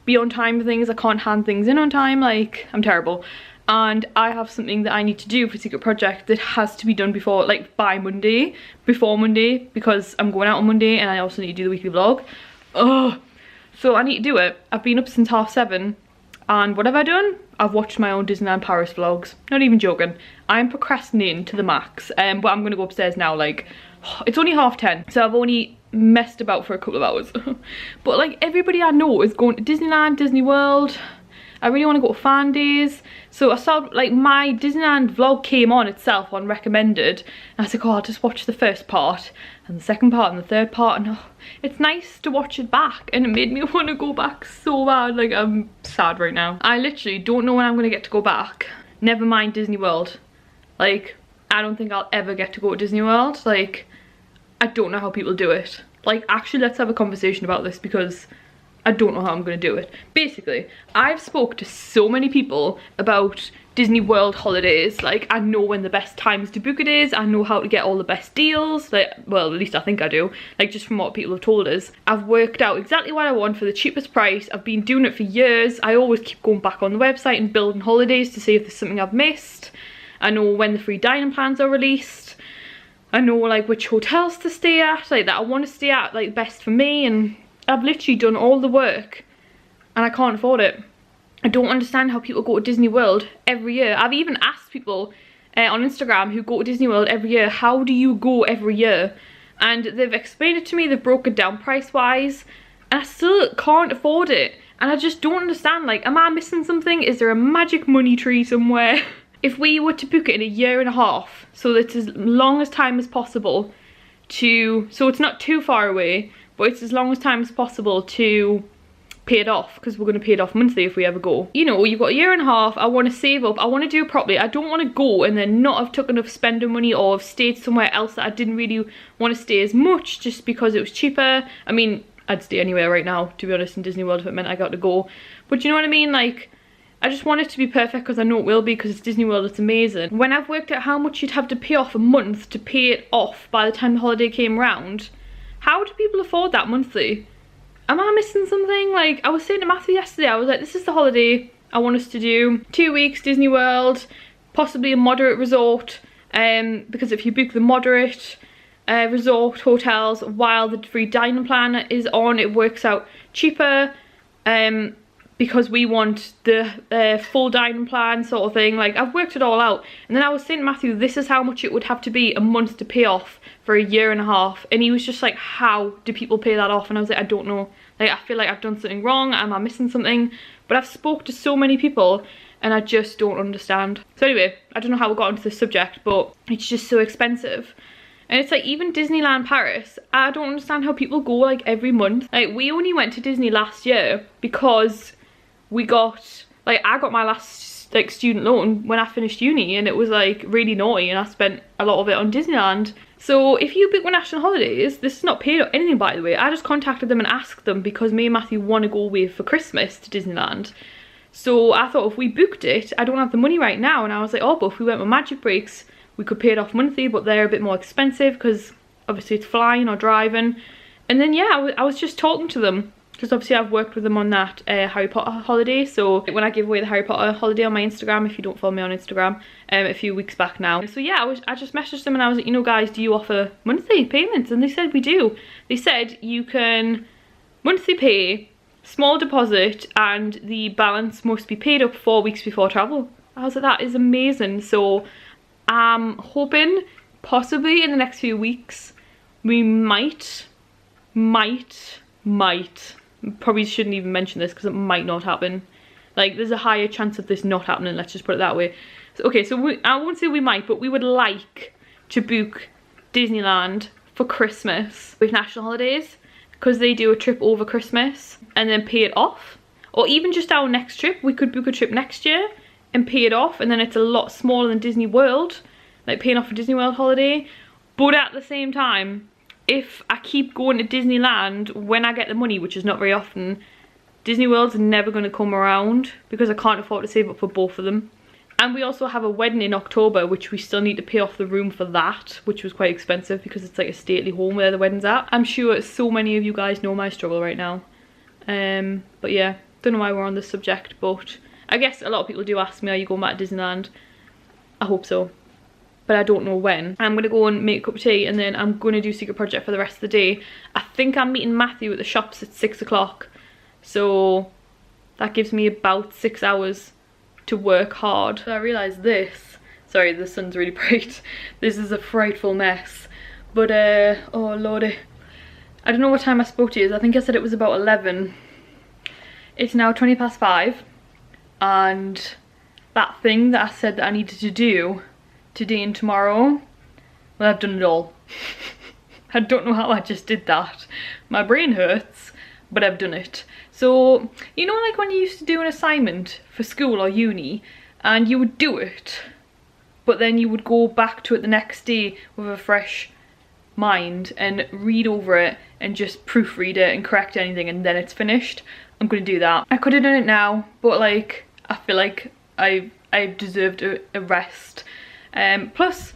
be on time for things, I can't hand things in on time. Like, I'm terrible. And I have something that I need to do for Secret Project that has to be done before, like by Monday, before Monday, because I'm going out on Monday and I also need to do the weekly vlog. Ugh. So I need to do it. I've been up since 7:30, and what have I done? I've watched my own Disneyland Paris vlogs. Not even joking. I'm procrastinating to the max, but I'm going to go upstairs now. Like, it's only 10:30, so I've only messed about for a couple of hours. But like, everybody I know is going to Disneyland, Disney World. I really want to go to fan days. So I saw, like, my Disneyland vlog came on itself on recommended, and I was like, oh, I'll just watch the first part and the second part and the third part, and oh, it's nice to watch it back, and it made me want to go back so bad. Like, I'm sad right now. I literally don't know when I'm going to get to go back. Never mind Disney World. Like, I don't think I'll ever get to go to Disney World. Like, I don't know how people do it. Like, actually, let's have a conversation about this, because I don't know how I'm going to do it. Basically, I've spoke to so many people about Disney World holidays. Like, I know when the best times to book it is. I know how to get all the best deals. Like, well, at least I think I do. Like, just from what people have told us. I've worked out exactly what I want for the cheapest price. I've been doing it for years. I always keep going back on the website and building holidays to see if there's something I've missed. I know when the free dining plans are released. I know, like, which hotels to stay at. Like, that I want to stay at, like, best for me. And I've literally done all the work and I can't afford it. I don't understand how people go to Disney World every year. I've even asked people on Instagram who go to Disney World every year, how do you go every year? And they've explained it to me, they've broken it down price wise, and I still can't afford it. And I just don't understand, like, am I missing something? Is there a magic money tree somewhere? If we were to book it in a year and a half, so that it's as long as time as possible to, so it's not too far away, but it's as long as time as possible to pay it off, because we're going to pay it off monthly if we ever go. You know, you've got a year and a half. I want to save up, I want to do it properly. I don't want to go and then not have took enough spending money, or have stayed somewhere else that I didn't really want to stay as much just because it was cheaper. I mean, I'd stay anywhere right now, to be honest, in Disney World if it meant I got to go. But you know what I mean? Like, I just want it to be perfect, because I know it will be, because it's Disney World, it's amazing. When I've worked out how much you'd have to pay off a month to pay it off by the time the holiday came round, how do people afford that monthly? Am I missing something? Like, I was saying to Matthew yesterday, I was like, this is the holiday I want us to do. 2 weeks, Disney World, possibly a moderate resort, because if you book the moderate, resort hotels while the free dining plan is on. It works out cheaper because we want the full dining plan sort of thing. Like, I've worked it all out, and then I was saying to Matthew, this is how much it would have to be a month to pay off for a year and a half, and he was just like, how do people pay that off? And I was like, I don't know. Like, I feel like I've done something wrong. Am I missing something? But I've spoke to so many people and I just don't understand. So anyway, I don't know how we got into this subject, but it's just so expensive. And it's like, even Disneyland Paris, I don't understand how people go like every month. Like, we only went to Disney last year because we got, like, I got my last like student loan when I finished uni, and it was like really naughty, and I spent a lot of it on Disneyland. So if you book with National Holidays, this is not paid or anything, by the way. I just contacted them and asked them because me and Matthew want to go away for Christmas to Disneyland. So I thought, if we booked it, I don't have the money right now. And I was like, oh, but if we went with Magic Breaks, we could pay it off monthly, but they're a bit more expensive because obviously it's flying or driving. And then yeah, I was just talking to them because obviously I've worked with them on that Harry Potter holiday. So when I gave away the Harry Potter holiday on my Instagram, if you don't follow me on Instagram, a few weeks back now. So yeah, I just messaged them and I was like, you know guys, do you offer monthly payments? And they said, we do. They said you can monthly pay, small deposit, and the balance must be paid up 4 weeks before travel. I was like, that is amazing. So I'm hoping possibly in the next few weeks we might probably shouldn't even mention this because it might not happen. Like, there's a higher chance of this not happening, let's just put it that way. So, okay, so I won't say we might, but we would like to book Disneyland for Christmas with National Holidays, because they do a trip over Christmas and then pay it off. Or even just our next trip, we could book a trip next year and pay it off, and then it's a lot smaller than Disney World, like paying off a Disney World holiday. But at the same time, if I keep going to Disneyland when I get the money, which is not very often, Disney World's never going to come around because I can't afford to save up for both of them. And we also have a wedding in October, which we still need to pay off the room for that, which was quite expensive because it's like a stately home where the wedding's at. I'm sure so many of you guys know my struggle right now. But yeah, don't know why we're on this subject, but I guess a lot of people do ask me, are you going back to Disneyland? I hope so, but I don't know when. I'm going to go and make a cup of tea, and then I'm going to do Secret Project for the rest of the day. I think I'm meeting Matthew at the shops at 6 o'clock, so that gives me about 6 hours to work hard. So I realised this, sorry, the sun's really bright, this is a frightful mess, but oh lordy, I don't know what time I spoke to you. I think I said it was about 11. It's now 20 past 5, and that thing that I said that I needed to do today and tomorrow, well, I've done it all. I don't know how I just did that. My brain hurts, but I've done it. So, you know, like when you used to do an assignment for school or uni, and you would do it, but then you would go back to it the next day with a fresh mind and read over it and just proofread it and correct anything, and then it's finished. I'm gonna do that. I could have done it now, but like, I feel like I've deserved a rest. Plus,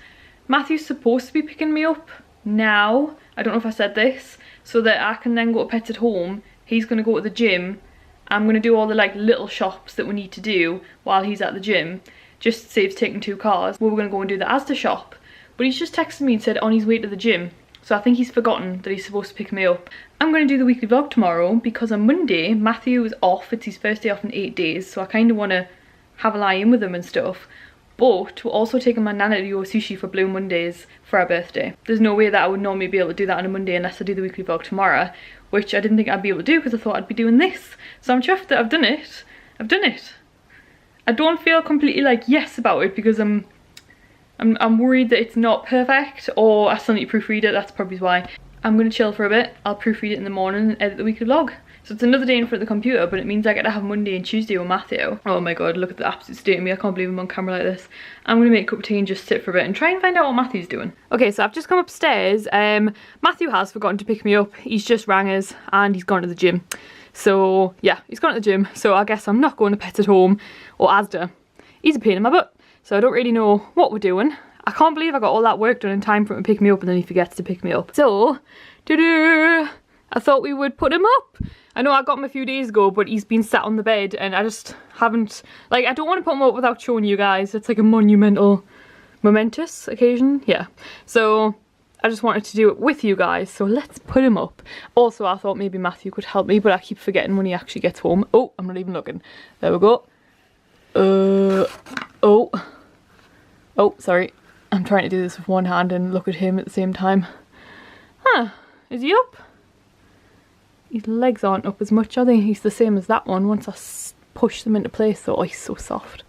Matthew's supposed to be picking me up now. I don't know if I said this, so that I can then go to Pets at Home. He's going to go to the gym. I'm going to do all the like little shops that we need to do while he's at the gym. Just saves taking 2 cars. We're going to go and do the Asda shop. But he's just texted me and said on his way to the gym. So I think he's forgotten that he's supposed to pick me up. I'm going to do the weekly vlog tomorrow because on Monday, Matthew is off. It's his first day off in 8 days. So I kind of want to have a lie in with him and stuff. But we're also taking my nana to go sushi for Blue Mondays for our birthday. There's no way that I would normally be able to do that on a Monday unless I do the weekly vlog tomorrow, which I didn't think I'd be able to do because I thought I'd be doing this. So I'm chuffed that I've done it. I've done it. I don't feel completely like yes about it because I'm worried that it's not perfect, or I still need to proofread it. That's probably why. I'm going to chill for a bit. I'll proofread it in the morning and edit the weekly vlog. So it's another day in front of the computer, but it means I get to have Monday and Tuesday with Matthew. Oh my god, look at the absolute state of me. I can't believe I'm on camera like this. I'm going to make a cup of tea and just sit for a bit and try and find out what Matthew's doing. Okay, so I've just come upstairs. Matthew has forgotten to pick me up. He's just rang us and he's gone to the gym. So yeah, he's gone to the gym. So I guess I'm not going to Pets at Home or Asda. He's a pain in my butt. So I don't really know what we're doing. I can't believe I got all that work done in time for him to pick me up and then he forgets to pick me up. So, I thought we would put him up. I know I got him a few days ago, but he's been sat on the bed and I just haven't, like, I don't want to put him up without showing you guys. It's like a momentous occasion, yeah. So I just wanted to do it with you guys, so let's put him up. Also, I thought maybe Matthew could help me, but I keep forgetting when he actually gets home. Oh, I'm not even looking. There we go. Oh, sorry. I'm trying to do this with one hand and look at him at the same time. Huh, is he up? His legs aren't up as much, are they? He's the same as that one once I push them into place, though. Oh, he's so soft.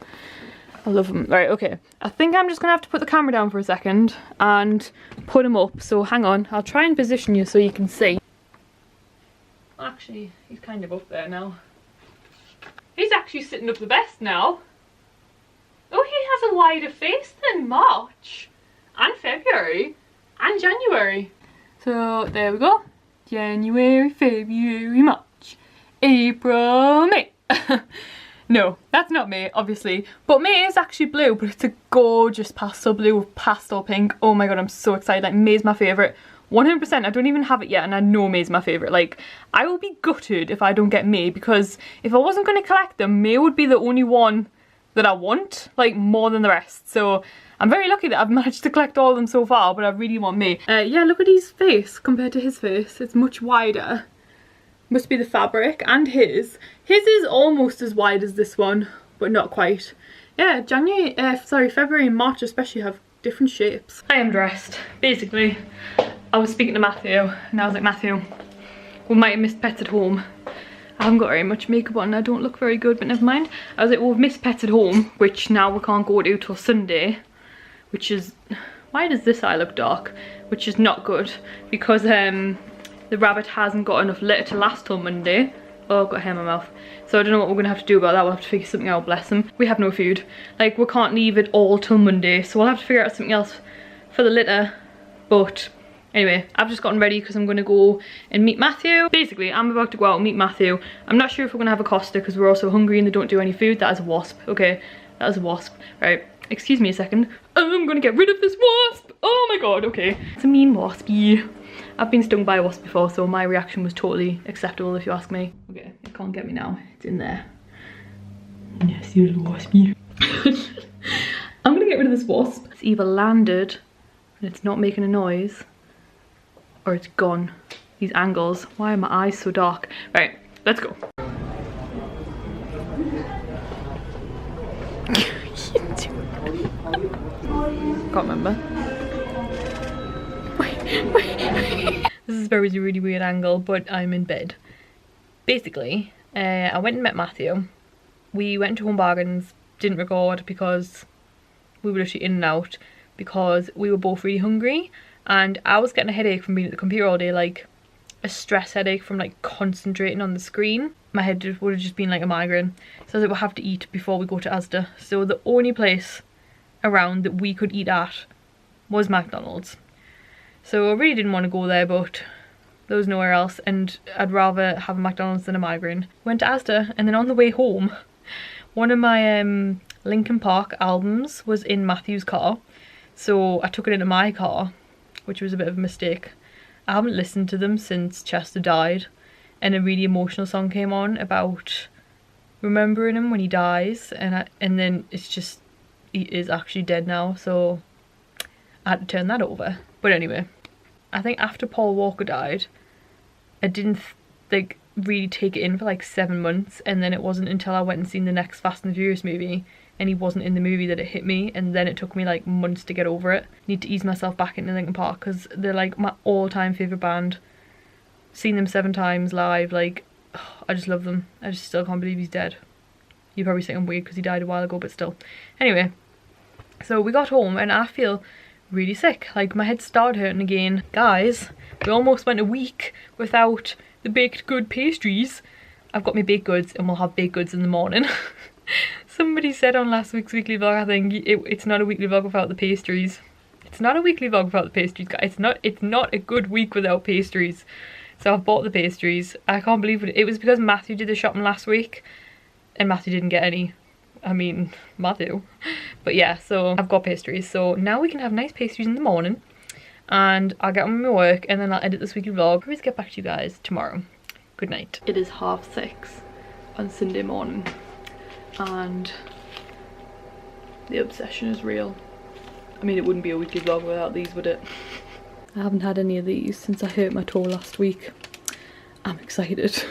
I love him. Right, okay. I think I'm just going to have to put the camera down for a second and put him up. So hang on. I'll try and position you so you can see. Actually, he's kind of up there now. He's actually sitting up the best now. Oh, he has a wider face than March and February and January. So there we go. January, February, March, April, May. No, that's not May, obviously. But May is actually blue, but it's a gorgeous pastel blue with pastel pink. Oh my god, I'm so excited. Like, May's my favourite. 100%. I don't even have it yet, and I know May's my favourite. Like, I will be gutted if I don't get May, because if I wasn't going to collect them, May would be the only one that I want, like, more than the rest. So I'm very lucky that I've managed to collect all of them so far, but I really want May. Yeah, look at his face compared to his face. It's much wider. Must be the fabric, and his. His is almost as wide as this one, but not quite. Yeah, February and March especially have different shapes. I am dressed. Basically, I was speaking to Matthew, and I was like, Matthew, we might have missed pets at home. I haven't got very much makeup on, I don't look very good, but never mind. I was like, well, we've missed pets at home, which now we can't go to till Sunday, which is, why does this eye look dark? Which is not good, because the rabbit hasn't got enough litter to last till Monday. Oh, I've got hair in my mouth. So I don't know what we're gonna have to do about that. We'll have to figure something out, bless them. We have no food. Like, we can't leave it all till Monday, so we'll have to figure out something else for the litter. But anyway, I've just gotten ready because I'm gonna go and meet Matthew. Basically, I'm about to go out and meet Matthew. I'm not sure if we're gonna have a Costa because we're also hungry and they don't do any food. That is a wasp. Okay, that is a wasp. Right, excuse me a second. I'm gonna get rid of this wasp. Oh my god, okay. It's a mean wasp, yeah. I've been stung by a wasp before, so my reaction was totally acceptable if you ask me. Okay, it can't get me now. It's in there. Yes, you little waspy. I'm gonna get rid of this wasp. It's either landed and it's not making a noise, or it's gone. These angles. Why are my eyes so dark? Right, let's go. Can't remember. This is a really weird angle, but I'm in bed. Basically, I went and met Matthew. We went to Home Bargains, didn't record because we were literally in and out because we were both really hungry, and I was getting a headache from being at the computer all day, like a stress headache from like concentrating on the screen. My head would have just been like a migraine. So I was like, we'll have to eat before we go to Asda. So the only place around that we could eat at was McDonald's. So I really didn't want to go there, but there was nowhere else, and I'd rather have a McDonald's than a migraine. Went to Asda, and then on the way home, one of my Linkin Park albums was in Matthew's car, so I took it into my car, which was a bit of a mistake. I haven't listened to them since Chester died, and a really emotional song came on about remembering him when he dies, and then it's just, he is actually dead now, so I had to turn that over. But anyway, I think after Paul Walker died, I didn't like really take it in for like 7 months, and then it wasn't until I went and seen the next Fast and Furious movie and he wasn't in the movie that it hit me, and then it took me like months to get over it. Need to ease myself back into Linkin Park because they're like my all-time favourite band. Seen them 7 times live, like, oh, I just love them. I just still can't believe he's dead. You probably think I'm weird because he died a while ago, but still. Anyway, so we got home and I feel really sick. Like, my head started hurting again. Guys, we almost went a week without the baked good pastries. I've got my baked goods and we'll have baked goods in the morning. Somebody said on last week's weekly vlog, I think, it's not a weekly vlog without the pastries. It's not a weekly vlog without the pastries, guys. It's not a good week without pastries. So I've bought the pastries. I can't believe it. It was because Matthew did the shopping last week and Matthew didn't get any. I mean, Matthew. But yeah, so I've got pastries. So now we can have nice pastries in the morning, and I'll get on my work and then I'll edit this weekly vlog. I'll get back to you guys tomorrow. Good night. It is 6:30 on Sunday morning and the obsession is real. I mean, it wouldn't be a weekly vlog without these, would it? I haven't had any of these since I hurt my toe last week. I'm excited.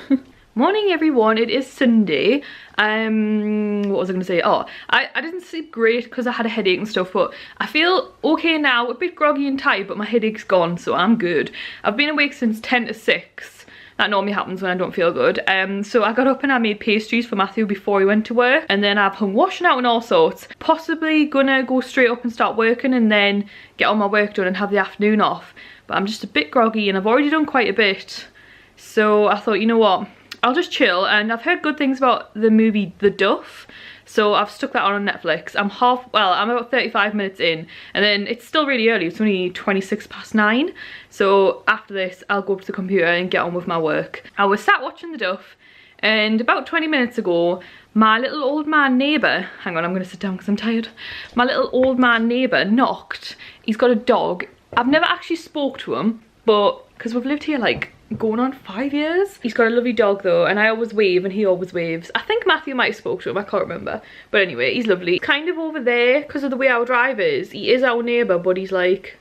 Morning everyone, it is Sunday. What was I gonna say? Oh, I didn't sleep great because I had a headache and stuff, but I feel okay now, a bit groggy and tired, but my headache's gone, so I'm good. I've been awake since 10 to 6. That normally happens when I don't feel good. So I got up and I made pastries for Matthew before he went to work, and then I've hung washing out and all sorts. Possibly gonna go straight up and start working and then get all my work done and have the afternoon off. But I'm just a bit groggy and I've already done quite a bit. So I thought, you know what? I'll just chill, and I've heard good things about the movie The Duff, so I've stuck that on Netflix. I'm about 35 minutes in, and then it's still really early, it's only 9:26, so after this I'll go up to the computer and get on with my work. I was sat watching The Duff, and about 20 minutes ago, my little old man neighbour, hang on, I'm gonna sit down because I'm tired. My little old man neighbour knocked. He's got a dog. I've never actually spoke to him, but because we've lived here like going on 5 years. He's got a lovely dog though, and I always wave and he always waves. I think Matthew might have spoke to him, I can't remember, but anyway, he's lovely. Kind of over there because of the way our drive is. He is our neighbour, but he's like,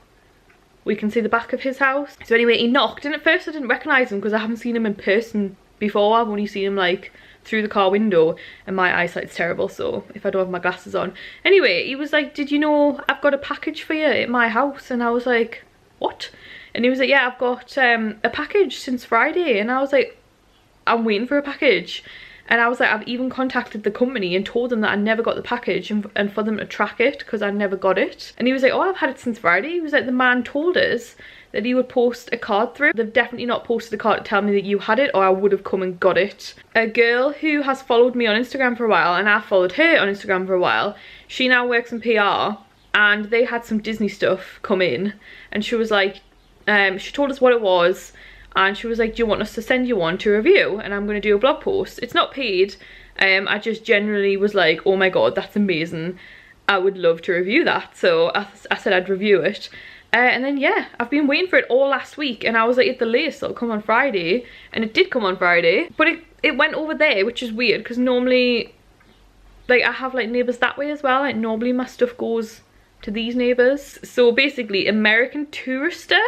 we can see the back of his house. So anyway, he knocked, and at first I didn't recognise him because I haven't seen him in person before. I've only seen him like through the car window, and my eyesight's terrible, so if I don't have my glasses on. Anyway, he was like, did you know I've got a package for you at my house? And I was like, what? And he was like, yeah, I've got a package since Friday. And I was like, I'm waiting for a package. And I was like, I've even contacted the company and told them that I never got the package, and for them to track it because I never got it. And he was like, oh, I've had it since Friday. He was like, the man told us that he would post a card through. They've definitely not posted a card to tell me that you had it, or I would have come and got it. A girl who has followed me on Instagram for a while, and I followed her on Instagram for a while, she now works in PR, and they had some Disney stuff come in, and she was like, she told us what it was, and she was like, do you want us to send you one to review? And I'm going to do a blog post. It's not paid. I just generally was like, oh my god, that's amazing, I would love to review that. So I said I'd review it, and then yeah, I've been waiting for it all last week, and I was like, at the latest it'll come on Friday, and it did come on Friday, but it went over there, which is weird because normally, like, I have like neighbours that way as well. Like normally my stuff goes to these neighbours. So basically, American Tourister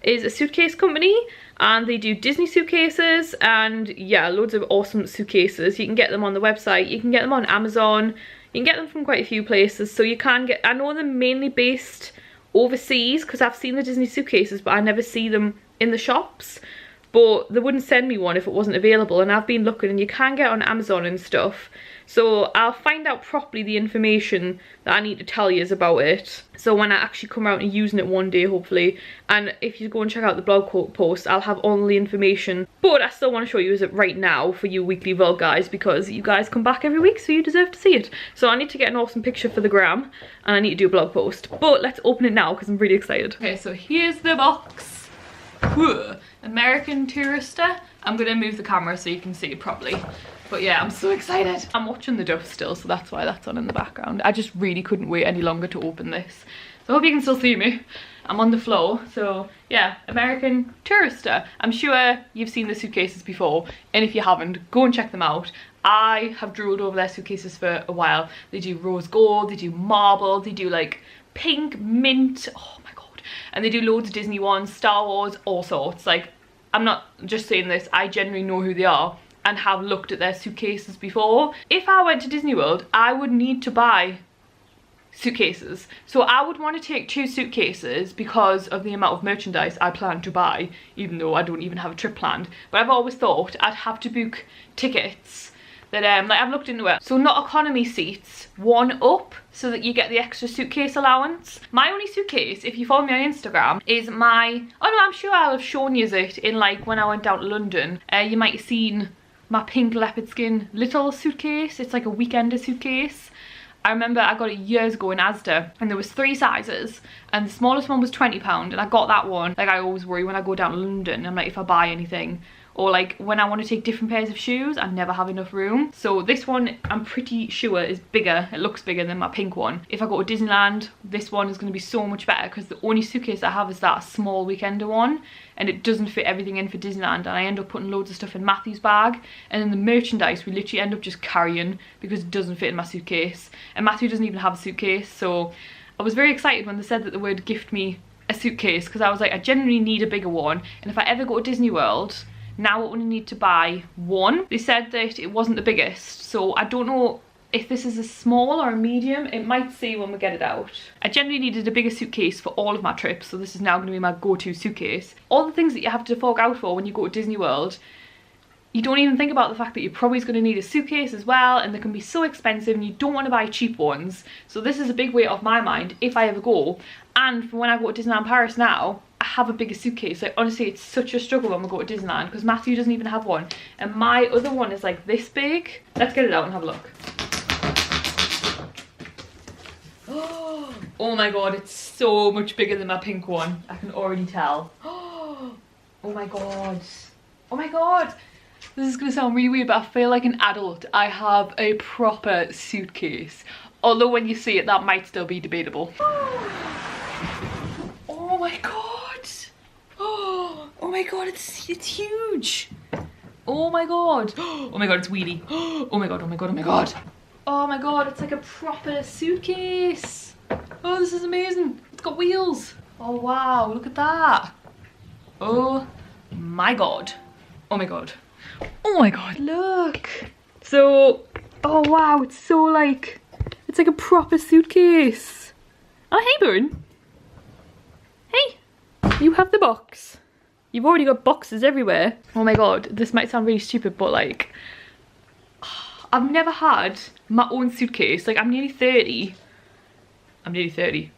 is a suitcase company, and they do Disney suitcases, and yeah, loads of awesome suitcases. You can get them on the website, you can get them on Amazon, you can get them from quite a few places. So you can get, I know they're mainly based overseas because I've seen the Disney suitcases, but I never see them in the shops. But they wouldn't send me one if it wasn't available, and I've been looking, and you can get on Amazon and stuff. So I'll find out properly the information that I need to tell you about it, so when I actually come out and using it one day, hopefully. And if you go and check out the blog post, I'll have all the information. But I still want to show you it right now for you weekly vlog guys, because you guys come back every week, so you deserve to see it. So I need to get an awesome picture for the gram, and I need to do a blog post. But let's open it now because I'm really excited. Okay, so here's the box. American Tourister. I'm gonna move the camera so you can see it properly. But yeah, I'm so excited. I'm watching The Duff still, so that's why that's on in the background. I just really couldn't wait any longer to open this. So I hope you can still see me. I'm on the floor, so yeah, American Tourister. I'm sure you've seen the suitcases before, and if you haven't, go and check them out. I have drooled over their suitcases for a while. They do rose gold, they do marble, they do like pink, mint, oh my god. And they do loads of Disney ones, Star Wars, all sorts. Like, I'm not just saying this, I genuinely know who they are and have looked at their suitcases before. If I went to Disney World, I would need to buy suitcases. So I would want to take 2 suitcases because of the amount of merchandise I plan to buy, even though I don't even have a trip planned. But I've always thought I'd have to book tickets that like I've looked into it. So not economy seats, 1 up, so that you get the extra suitcase allowance. My only suitcase, if you follow me on Instagram, is my, oh no, I'm sure I'll have shown you it in like when I went down to London. You might have seen my pink leopard skin little suitcase. It's like a weekender suitcase. I remember I got it years ago in Asda, and there was 3 sizes, and the smallest one was £20, and I got that one. Like, I always worry when I go down to London, I'm like, if I buy anything, or like when I want to take different pairs of shoes, I never have enough room. So this one, I'm pretty sure is bigger, it looks bigger than my pink one. If I go to Disneyland, this one is going to be so much better, because the only suitcase I have is that small weekender one, and it doesn't fit everything in for Disneyland, and I end up putting loads of stuff in Matthew's bag, and then the merchandise we literally end up just carrying because it doesn't fit in my suitcase. And Matthew doesn't even have a suitcase, so I was very excited when they said that they would gift me a suitcase because I was like, I genuinely need a bigger one, and if I ever go to Disney World, now I only need to buy one. They said that it wasn't the biggest, so I don't know if this is a small or a medium. It might say when we get it out. I generally needed a bigger suitcase for all of my trips, so this is now going to be my go-to suitcase. All the things that you have to fork out for when you go to Disney World, you don't even think about the fact that you're probably going to need a suitcase as well, and they can be so expensive and you don't want to buy cheap ones. So this is a big weight off my mind if I ever go. And for when I go to Disneyland Paris now, I have a bigger suitcase. Like honestly, it's such a struggle when we go to Disneyland because Matthew doesn't even have one, and my other one is like this big. Let's get it out and have a look. Oh my god, it's so much bigger than my pink one. I can already tell. Oh my god. Oh my god. This is gonna sound really weird, but I feel like an adult. I have a proper suitcase. Although when you see it, that might still be debatable. Oh my god. Oh my god, it's huge. Oh my god. Oh my god, it's wheelie. Oh my god, oh my god, oh my god. Oh my god, it's like a proper suitcase. Oh, this is amazing. It's got wheels. Oh wow, look at that. Oh my god. Oh my god. Oh my god, look. So, oh wow, it's so like, it's like a proper suitcase. Oh, hey Burn. Hey, you have the box. You've already got boxes everywhere. Oh my god, this might sound really stupid, but like, I've never had my own suitcase. Like, I'm nearly 30. I'm nearly 30.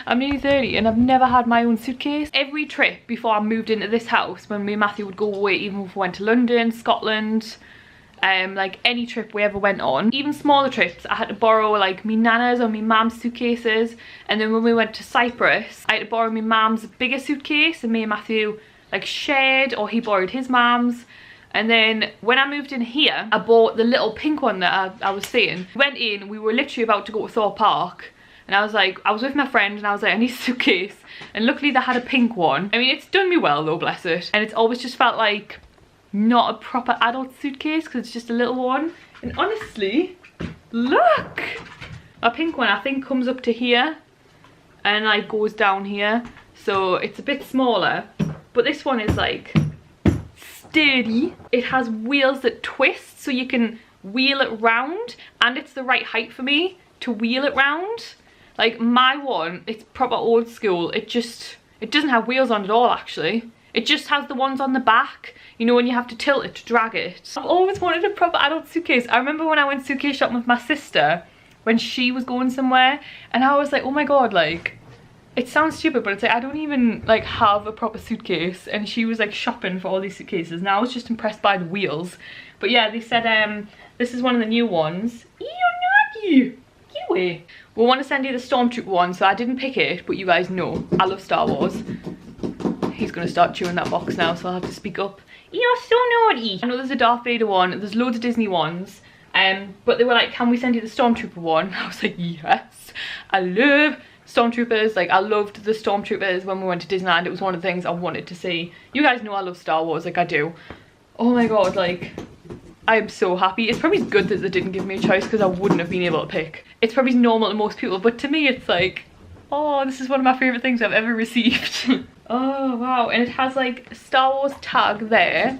I'm nearly 30 and I've never had my own suitcase. Every trip before I moved into this house, when me and Matthew would go away, even if we went to London, Scotland, like any trip we ever went on, even smaller trips, I had to borrow like me nana's or me mum's suitcases. And then when we went to Cyprus, I had to borrow me mum's bigger suitcase, and me and Matthew like shared, or he borrowed his mum's. And then when I moved in here, I bought the little pink one that I was saying. We went in, we were literally about to go to Thorpe Park, and I was like, I was with my friend and I was like, I need a suitcase. And luckily they had a pink one. I mean, it's done me well though, bless it. And it's always just felt like not a proper adult suitcase because it's just a little one. And honestly, look! My pink one I think comes up to here and like goes down here. So it's a bit smaller, but this one is like sturdy. It has wheels that twist so you can wheel it round, and it's the right height for me to wheel it round. Like my one, it's proper old school. It doesn't have wheels on at all actually. It just has the ones on the back, you know, when you have to tilt it to drag it. I've always wanted a proper adult suitcase. I remember when I went suitcase shopping with my sister when she was going somewhere, and I was like, oh my god, like, it sounds stupid, but it's like I don't even like have a proper suitcase, and she was like shopping for all these suitcases, and I was just impressed by the wheels. But yeah, they said this is one of the new ones. Ew, naughty! Get away. We want to send you the Stormtrooper one, so I didn't pick it, but you guys know I love Star Wars. He's gonna start chewing that box now, so I'll have to speak up. You're so naughty. I know there's a Darth Vader one, there's loads of Disney ones, but they were like, can we send you the Stormtrooper one? I was like, yes, I love Stormtroopers. Like, I loved the Stormtroopers when we went to Disneyland. It was one of the things I wanted to see. You guys know I love Star Wars, like I do. Oh my god, like, I'm so happy. It's probably good that they didn't give me a choice because I wouldn't have been able to pick. It's probably normal to most people, but to me it's like, oh, this is one of my favourite things I've ever received. Oh wow, and it has like a Star Wars tag there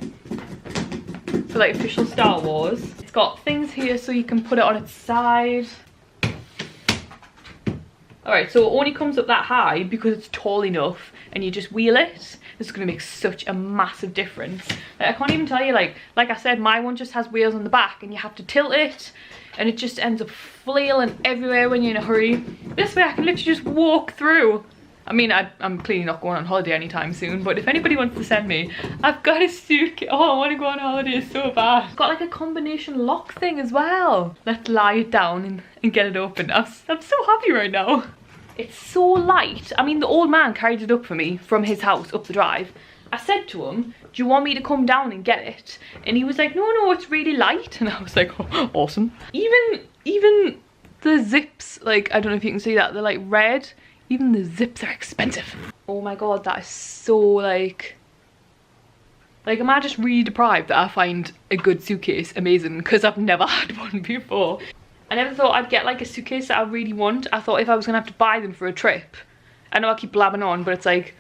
for like official Star Wars. It's got things here so you can put it on its side. Alright, so it only comes up that high because it's tall enough and you just wheel it. This is going to make such a massive difference. Like, I can't even tell you, like I said, my one just has wheels on the back and you have to tilt it, and it just ends up flailing everywhere when you're in a hurry. This way I can literally just walk through. I mean, I'm clearly not going on holiday anytime soon, but if anybody wants to send me, I've got a suitcase. Oh, I want to go on holiday so bad. It's got like a combination lock thing as well. Let's lie it down and get it open. I'm so happy right now. It's so light. I mean, the old man carried it up for me from his house up the drive. I said to him, do you want me to come down and get it? And he was like, no, it's really light. And I was like, oh, awesome. Even the zips, like, I don't know if you can see that, they're like red. Even the zips are expensive. Oh my god, that is so like am I just really deprived that I find a good suitcase amazing because I've never had one before. I never thought I'd get like a suitcase that I really want. I thought if I was gonna have to buy them for a trip, I know I keep blabbing on, but it's like,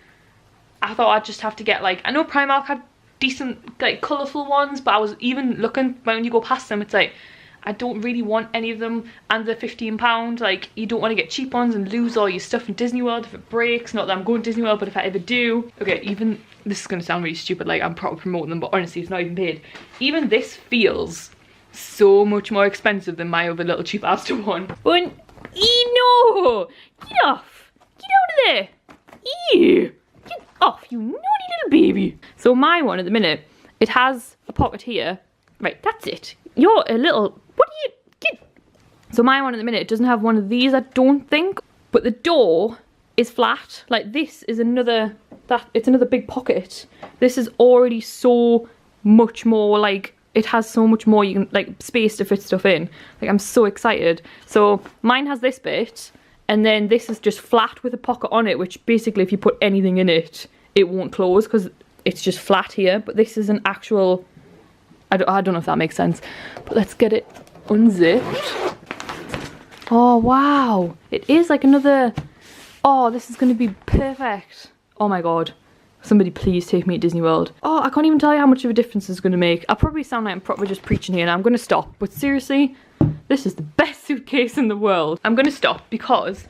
I thought I'd just have to get like, I know Primark had decent like colourful ones, but I was even looking, when you go past them, it's like, I don't really want any of them, and they're £15. Like, you don't want to get cheap ones and lose all your stuff in Disney World if it breaks. Not that I'm going to Disney World, but if I ever do. Okay, even, this is going to sound really stupid, like I'm probably promoting them, but honestly, it's not even paid. Even this feels so much more expensive than my other little cheap Asda one. But, no! Get off! Get out of there! Ew! Get off, you naughty little baby! So my one at the minute, it has a pocket here. Right, that's it. You're a little, what do you get? So my one at the minute doesn't have one of these, I don't think, but the door is flat. Like, this is another, it's another big pocket. This is already so much more, like, it has so much more, you can, like, space to fit stuff in. Like, I'm so excited. So mine has this bit, and then this is just flat with a pocket on it, which basically if you put anything in it, it won't close because it's just flat here. But this is an actual, I don't know if that makes sense, but let's get it unzipped. Oh wow, it is like another, oh, this is going to be perfect. Oh my god, somebody please take me to Disney World. Oh, I can't even tell you how much of a difference it's going to make. I probably sound like I'm probably just preaching here, and I'm going to stop, but seriously, this is the best suitcase in the world. I'm going to stop because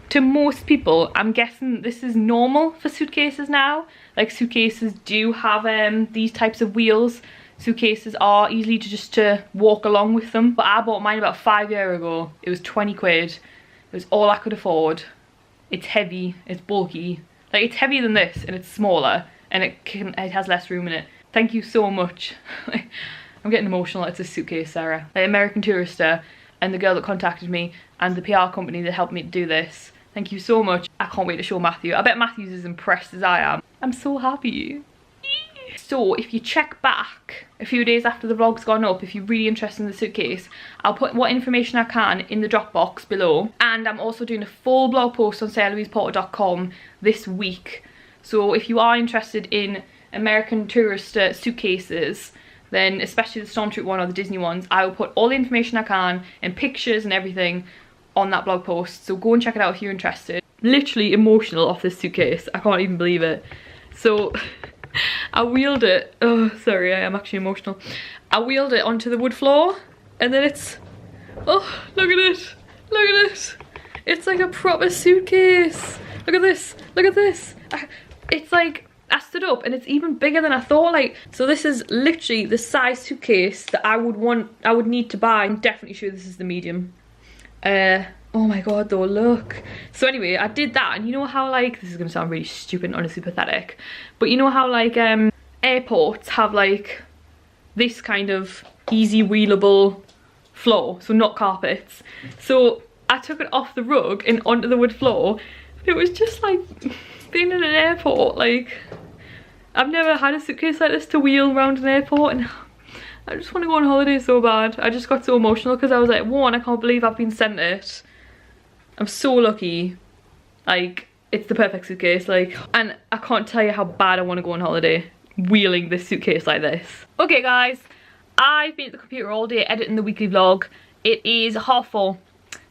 to most people, I'm guessing this is normal for suitcases now. Like, suitcases do have these types of wheels. Suitcases are easily to walk along with them, but I bought mine about 5 years ago. It was 20 quid. It was all I could afford. It's heavy, it's bulky. Like, it's heavier than this and it's smaller, and it has less room in it. Thank you so much. I'm getting emotional. It's a suitcase, Sarah. Like, American Tourister and the girl that contacted me and the PR company that helped me do this. Thank you so much. I can't wait to show Matthew. I bet Matthew's as impressed as I am. I'm so happy. So if you check back a few days after the vlog's gone up, if you're really interested in the suitcase, I'll put what information I can in the Dropbox below. And I'm also doing a full blog post on sarahlouiseporter.com this week. So if you are interested in American Tourister suitcases, then especially the Stormtroop one or the Disney ones, I will put all the information I can and pictures and everything on that blog post. So go and check it out if you're interested. Literally emotional off this suitcase. I can't even believe it. So I wheeled it, oh sorry, I am actually emotional. I wheeled it onto the wood floor, and then it's, oh look at it, look at it. It's like a proper suitcase. Look at this, look at this. It's like, I stood up and it's even bigger than I thought. Like, so this is literally the size suitcase that I would need to buy. I'm definitely sure this is the medium. Oh my god though, look. So anyway, I did that, and you know how, like, this is gonna sound really stupid and honestly pathetic, but you know how like airports have like this kind of easy wheelable floor, so not carpets. So I took it off the rug and onto the wood floor. It was just like being in an airport. Like, I've never had a suitcase like this to wheel around an airport, and I just want to go on holiday so bad. I just got so emotional because I was like, one, I can't believe I've been sent it. I'm so lucky. Like, it's the perfect suitcase, like, and I can't tell you how bad I want to go on holiday wheeling this suitcase like this. Okay guys, I've been at the computer all day editing the weekly vlog. It is 4:30,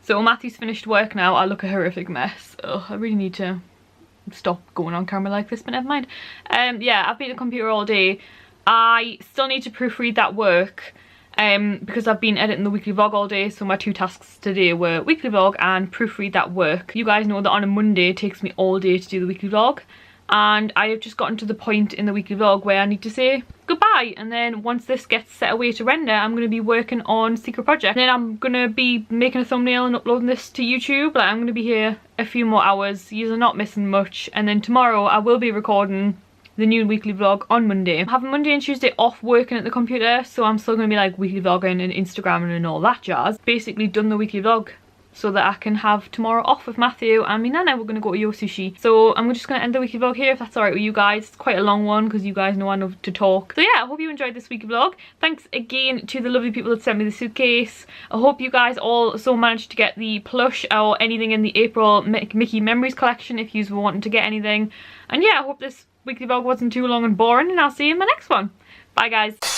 so Matthew's finished work now. I look a horrific mess. Ugh, I really need to stop going on camera like this, but never mind. Yeah, I've been at the computer all day. I still need to proofread that work because I've been editing the weekly vlog all day, so my two tasks today were weekly vlog and proofread that work. You guys know that on a Monday it takes me all day to do the weekly vlog, and I have just gotten to the point in the weekly vlog where I need to say goodbye, and then once this gets set away to render, I'm going to be working on Secret Project. Then I'm going to be making a thumbnail and uploading this to YouTube. Like, I'm going to be here a few more hours. You're not missing much, and then tomorrow I will be recording the new weekly vlog on Monday. I'm having Monday and Tuesday off working at the computer, so I'm still going to be like weekly vlogging and Instagramming and all that jazz. Basically done the weekly vlog so that I can have tomorrow off with Matthew and me nana. We're going to go to Yo Sushi. So I'm just going to end the weekly vlog here if that's alright with you guys. It's quite a long one because you guys know I love to talk. So yeah, I hope you enjoyed this weekly vlog. Thanks again to the lovely people that sent me the suitcase. I hope you guys also managed to get the plush or anything in the April Mickey Memories collection if you were wanting to get anything. And yeah, I hope this weekly vlog wasn't too long and boring, and I'll see you in my next one. Bye guys.